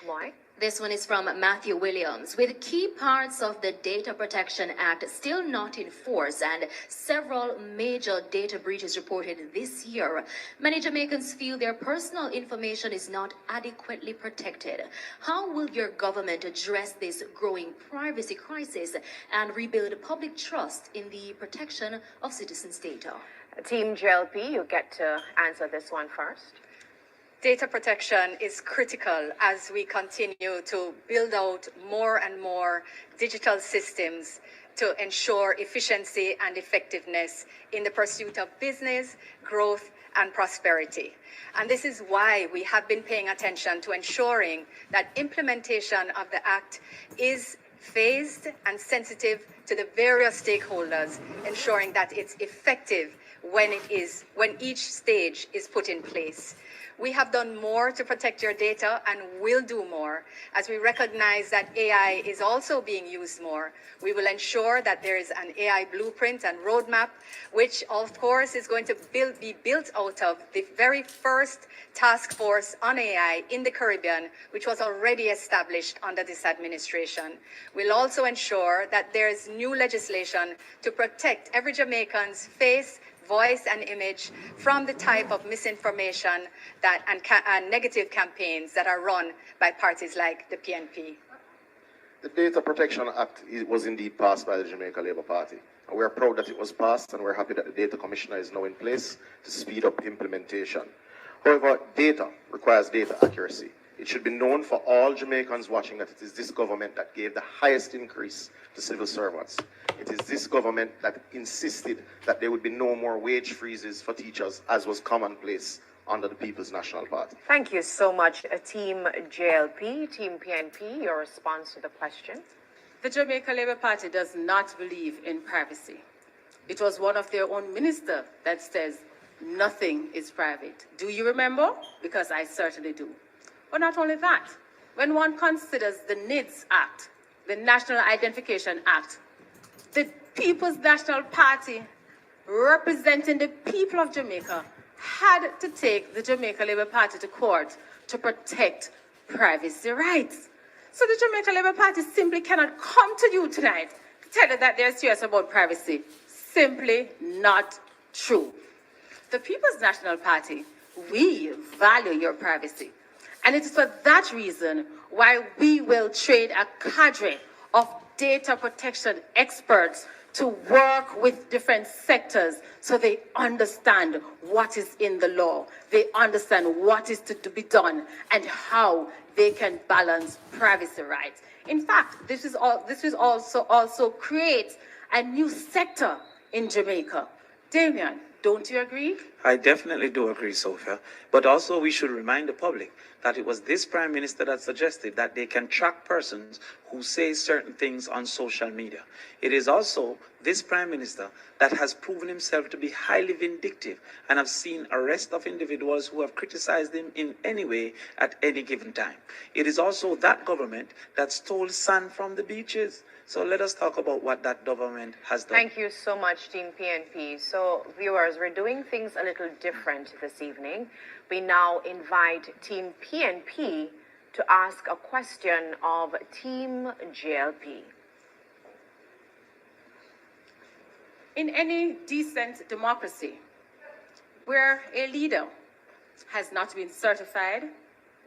Mike? This one is from Matthew Williams. With key parts of the Data Protection Act still not in force and several major data breaches reported this year, many Jamaicans feel their personal information is not adequately protected. How will your government address this growing privacy crisis and rebuild public trust in the protection of citizens' data? Team JLP, you get to answer this one first. Data protection is critical as we continue to build out more and more digital systems to ensure efficiency and effectiveness in the pursuit of business, growth, and prosperity. And this is why we have been paying attention to ensuring that implementation of the Act is phased and sensitive to the various stakeholders, ensuring that it's effective when each stage is put in place. We have done more to protect your data and will do more. As we recognize that AI is also being used more, we will ensure that there is an AI blueprint and roadmap, which of course is going to be built out of the very first task force on AI in the Caribbean, which was already established under this administration. We'll also ensure that there is new legislation to protect every Jamaican's face, voice and image from the type of misinformation and negative campaigns that are run by parties like the PNP. The Data Protection Act was indeed passed by the Jamaica Labour Party. And we're proud that it was passed, and we're happy that the Data Commissioner is now in place to speed up implementation. However, data requires data accuracy. It should be known for all Jamaicans watching that it is this government that gave the highest increase to civil servants. It is this government that insisted that there would be no more wage freezes for teachers, as was commonplace under the People's National Party. Thank you so much, Team JLP. Team PNP, your response to the question. The Jamaica Labour Party does not believe in privacy. It was one of their own ministers that says nothing is private. Do you remember? Because I certainly do. But not only that, when one considers the NIDS Act, the National Identification Act, the People's National Party, representing the people of Jamaica, had to take the Jamaica Labour Party to court to protect privacy rights. So the Jamaica Labour Party simply cannot come to you tonight to tell you that they're serious about privacy. Simply not true. The People's National Party, we value your privacy. And it is for that reason why we will train a cadre of data protection experts to work with different sectors so they understand what is in the law. They understand what is to be done and how they can balance privacy rights. In fact, this also creates a new sector in Jamaica. Damion, don't you agree? I definitely do agree, Sophia. But also we should remind the public that it was this Prime Minister that suggested that they can track persons who say certain things on social media. It is also this Prime Minister that has proven himself to be highly vindictive and have seen arrest of individuals who have criticized him in any way at any given time. It is also that government that stole sand from the beaches. So let us talk about what that government has done. Thank you so much, Team PNP. So, viewers, we're doing things a little different this evening. We now invite Team PNP to ask a question of Team JLP. In any decent democracy, where a leader has not been certified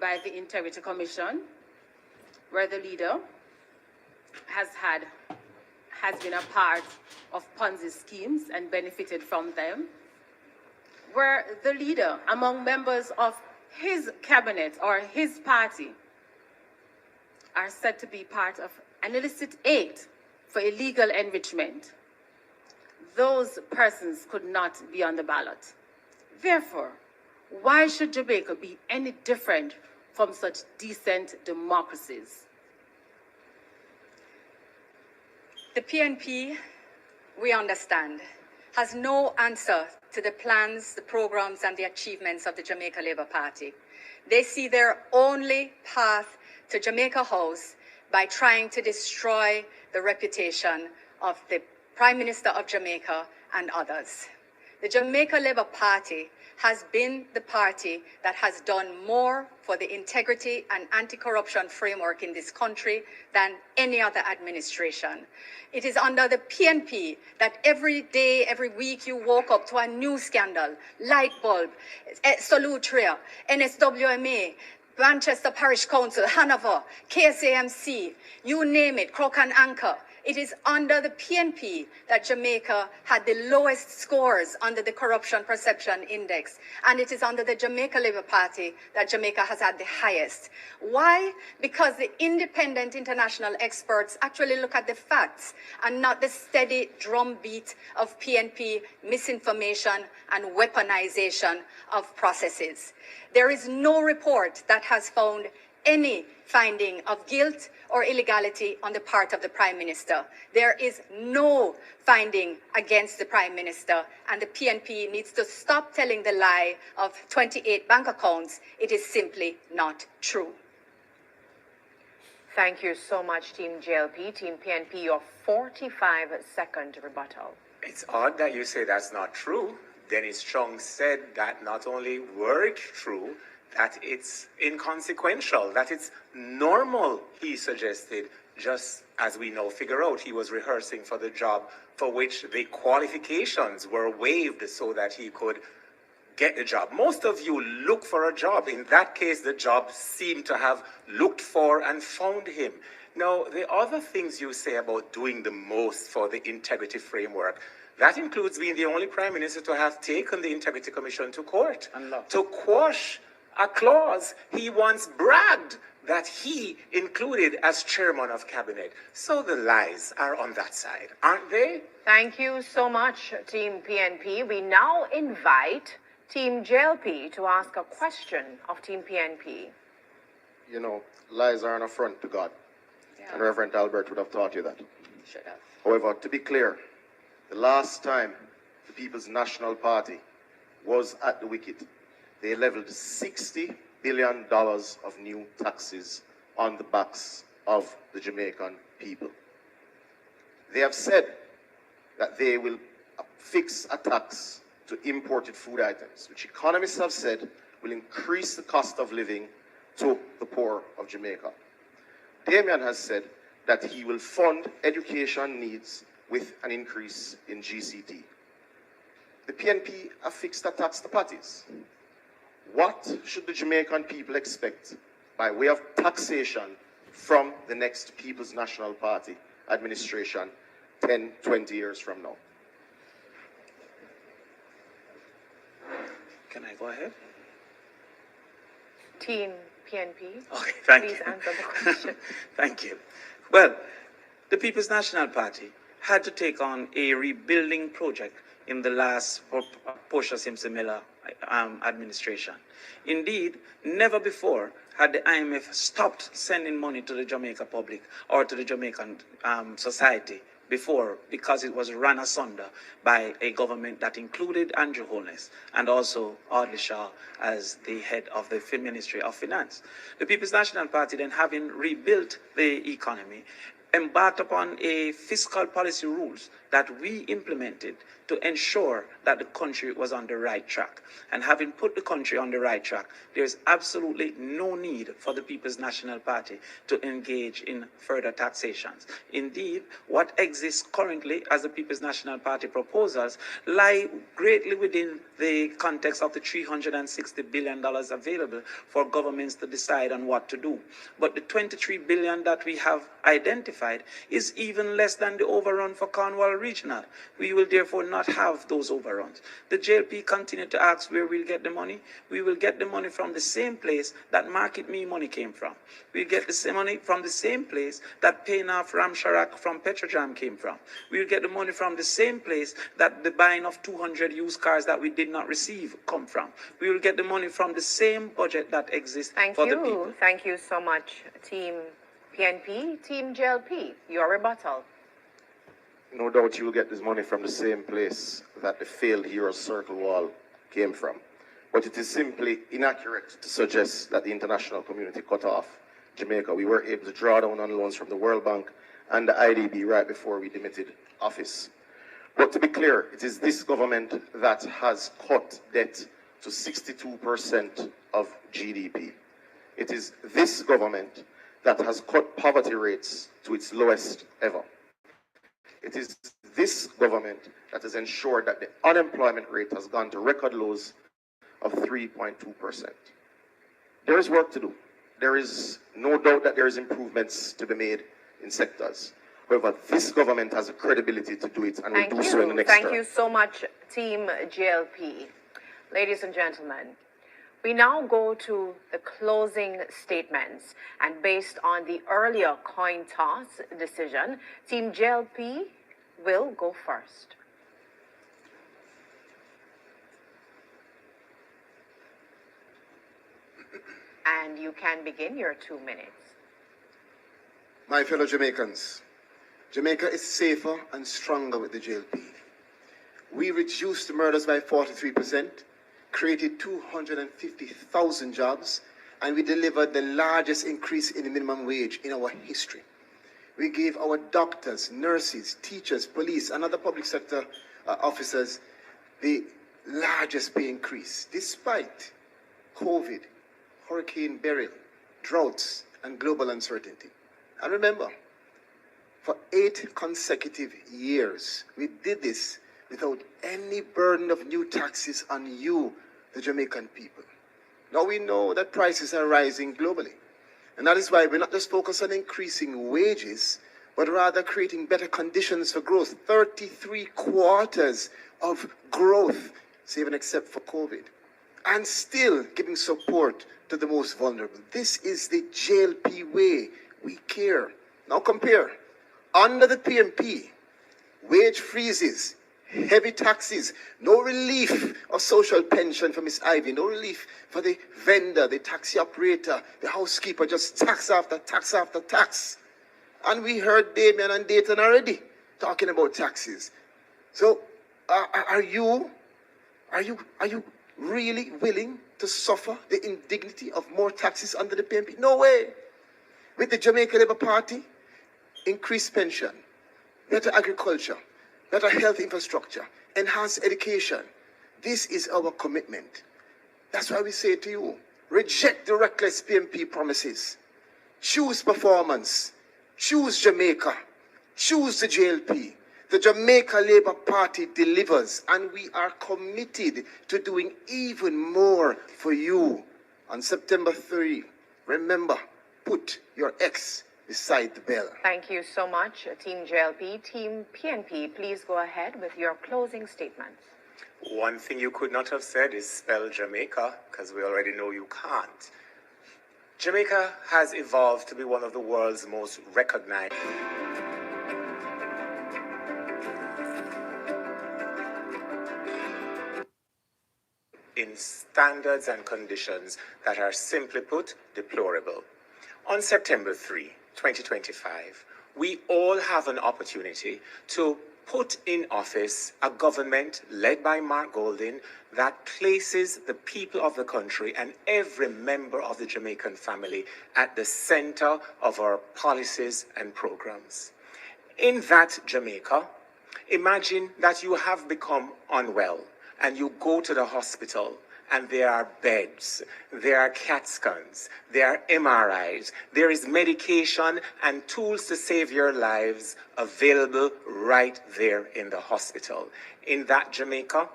by the Integrity Commission, where the leader has been a part of Ponzi schemes and benefited from them, where the leader among members of his cabinet or his party are said to be part of an illicit aid for illegal enrichment, those persons could not be on the ballot. Therefore, why should Jamaica be any different from such decent democracies? The PNP, we understand, has no answer to the plans, the programs, and the achievements of the Jamaica Labour Party. They see their only path to Jamaica House by trying to destroy the reputation of the Prime Minister of Jamaica and others. The Jamaica Labour Party has been the party that has done more for the integrity and anti-corruption framework in this country than any other administration. It is under the PNP that every day, every week, you woke up to a new scandal: light bulb, Solutria, NSWMA, Manchester Parish Council, Hanover, KSAMC, you name it, Crook and Anchor. It is under the PNP that Jamaica had the lowest scores under the Corruption Perception Index. And it is under the Jamaica Labour Party that Jamaica has had the highest. Why? Because the independent international experts actually look at the facts and not the steady drumbeat of PNP misinformation and weaponization of processes. There is no report that has found any finding of guilt or illegality on the part of the Prime Minister. There is no finding against the Prime Minister, and the PNP needs to stop telling the lie of 28 bank accounts. It is simply not true. Thank you so much, Team JLP. Team PNP, your 45-second rebuttal. It's odd that you say that's not true. Dennis Strong said that not only were it true, that it's inconsequential, that it's normal, he suggested, just as we now figure out he was rehearsing for the job for which the qualifications were waived so that he could get the job. Most of you look for a job. In that case, the job seemed to have looked for and found him. Now, the other things you say about doing the most for the integrity framework, that includes being the only Prime Minister to have taken the Integrity Commission to court, to quash a clause he once bragged that he included as chairman of cabinet. So the lies are on that side, aren't they? Thank you so much, Team PNP. We now invite Team JLP to ask a question of Team PNP. You know, lies are an affront to God. Yeah. And Reverend Albert would have taught you that. Should have. However, to be clear, the last time the People's National Party was at the wicket, they leveled $60 billion of new taxes on the backs of the Jamaican people. They have said that they will fix a tax to imported food items, which economists have said will increase the cost of living to the poor of Jamaica. Damion has said that he will fund education needs with an increase in GCT. The PNP have fixed a tax to parties. What should the Jamaican people expect by way of taxation from the next People's National Party administration 10, 20 years from now? Can I go ahead? Team PNP, okay, thank please you. answer the question. Thank you. Well, the People's National Party had to take on a rebuilding project in the last Portia Simpson Miller administration. Indeed, never before had the IMF stopped sending money to the Jamaica public or to the Jamaican society before, because it was run asunder by a government that included Andrew Holness and also Audley Shaw as the head of the Ministry of Finance. The People's National Party, then having rebuilt the economy, embarked upon a fiscal policy rules that we implemented to ensure that the country was on the right track. And having put the country on the right track, there's absolutely no need for the People's National Party to engage in further taxations. Indeed, what exists currently as the People's National Party proposals lie greatly within the context of the $360 billion available for governments to decide on what to do. But the $23 billion that we have identified is even less than the overrun for Cornwall Regional. We will therefore not have those overruns. The JLP continue to ask where we'll get the money. We will get the money from the same place that Market Me money came from. We'll get the same money from the same place that paying off Ramsharak from Petrojam came from. We'll get the money from the same place that the buying of 200 used cars that we did not receive come from. We will get the money from the same budget that exists for the people. Thank you so much, Team PNP, Team JLP. Your rebuttal. No doubt you will get this money from the same place that the failed Heroes Circle wall came from. But it is simply inaccurate to suggest that the international community cut off Jamaica. We were able to draw down on loans from the World Bank and the IDB right before we demitted office. But to be clear, it is this government that has cut debt to 62% of GDP. It is this government that has cut poverty rates to its lowest ever. It is this government that has ensured that the unemployment rate has gone to record lows of 3.2%. There is work to do. There is no doubt that there is improvements to be made in sectors. However, this government has the credibility to do it and will do so in the next term. Thank you so much, Team JLP. Ladies and gentlemen, we now go to the closing statements. And based on the earlier coin toss decision, Team JLP will go first. And you can begin your 2 minutes. My fellow Jamaicans, Jamaica is safer and stronger with the JLP. We reduced murders by 43%, created 250,000 jobs, and we delivered the largest increase in the minimum wage in our history. We gave our doctors, nurses, teachers, police, and other public sector officers the largest pay increase, despite COVID, Hurricane Beryl, droughts, and global uncertainty. And remember, for 8 consecutive years, we did this without any burden of new taxes on you, the Jamaican people. Now we know that prices are rising globally. And that is why we're not just focused on increasing wages, but rather creating better conditions for growth. 33 quarters of growth, save and except for COVID. And still giving support to the most vulnerable. This is the JLP way. We care. Now compare. Under the PMP, wage freezes, heavy taxes, no relief of social pension for Miss Ivy, no relief for the vendor, the taxi operator, the housekeeper, just tax after tax after tax. And we heard Damion and Dayton already talking about taxes. So are you really willing to suffer the indignity of more taxes under the PMP? No way. With the Jamaica Labour Party, increased pension, better agriculture, better health infrastructure, enhanced education. This is our commitment. That's why we say to you, reject the reckless PMP promises. Choose performance. Choose Jamaica. Choose the JLP. The Jamaica Labour Party delivers, and we are committed to doing even more for you. On September 3, remember, put your X beside the bell. Thank you so much, Team JLP. Team PNP, please go ahead with your closing statements. One thing you could not have said is spell Jamaica, because we already know you can't. Jamaica has evolved to be one of the world's most recognized. in standards and conditions that are, simply put, deplorable. On September 3, 2025, we all have an opportunity to put in office a government led by Mark Golding that places the people of the country and every member of the Jamaican family at the center of our policies and programs. In that Jamaica, imagine that you have become unwell and you go to the hospital and there are beds, there are CAT scans, there are MRIs, there is medication and tools to save your lives available right there in the hospital. In that Jamaica,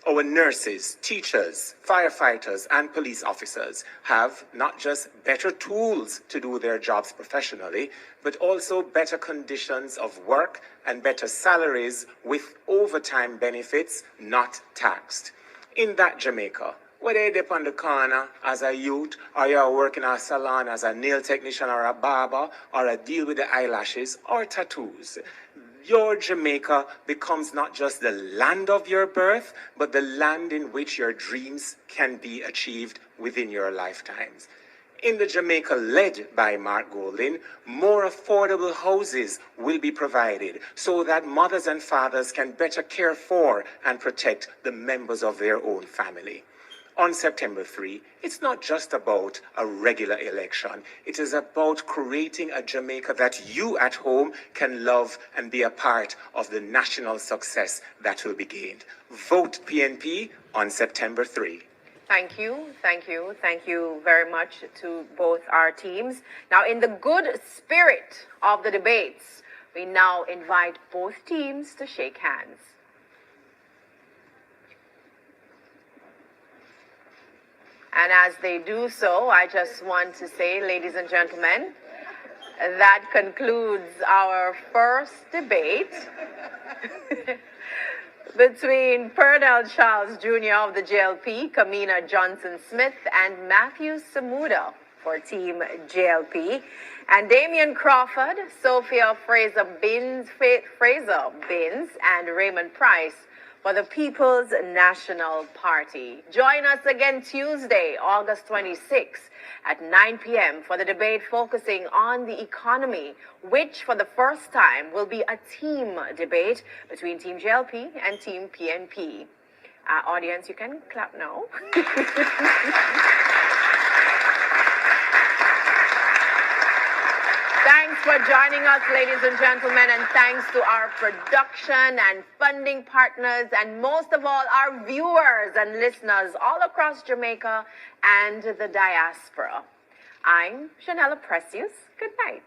our nurses, teachers, firefighters, and police officers have not just better tools to do their jobs professionally, but also better conditions of work and better salaries with overtime benefits not taxed. In that Jamaica, whether you're up on the corner as a youth, or you're working in a salon as a nail technician or a barber, or a deal with the eyelashes or tattoos, your Jamaica becomes not just the land of your birth, but the land in which your dreams can be achieved within your lifetimes. In the Jamaica led by Mark Golding, more affordable houses will be provided so that mothers and fathers can better care for and protect the members of their own family. On September 3, it's not just about a regular election. It is about creating a Jamaica that you at home can love and be a part of the national success that will be gained. Vote PNP on September 3. Thank you very much to both our teams. Now, in the good spirit of the debates, we now invite both teams to shake hands. And as they do so, I just want to say, ladies and gentlemen, that concludes our first debate between Pearnel Charles Jr. of the JLP, Kamina Johnson-Smith, and Matthew Samuda for Team JLP, and Damion Crawford, Sophia Frazer Binns, and Raymond Price for the People's National Party. Join us again Tuesday, August 26th at 9 p.m. for the debate focusing on the economy, which for the first time will be a team debate between Team JLP and Team PNP. Audience, you can clap now. Thanks for joining us, ladies and gentlemen, and thanks to our production and funding partners, and most of all, our viewers and listeners all across Jamaica and the diaspora. I'm Janella Precious. Good night.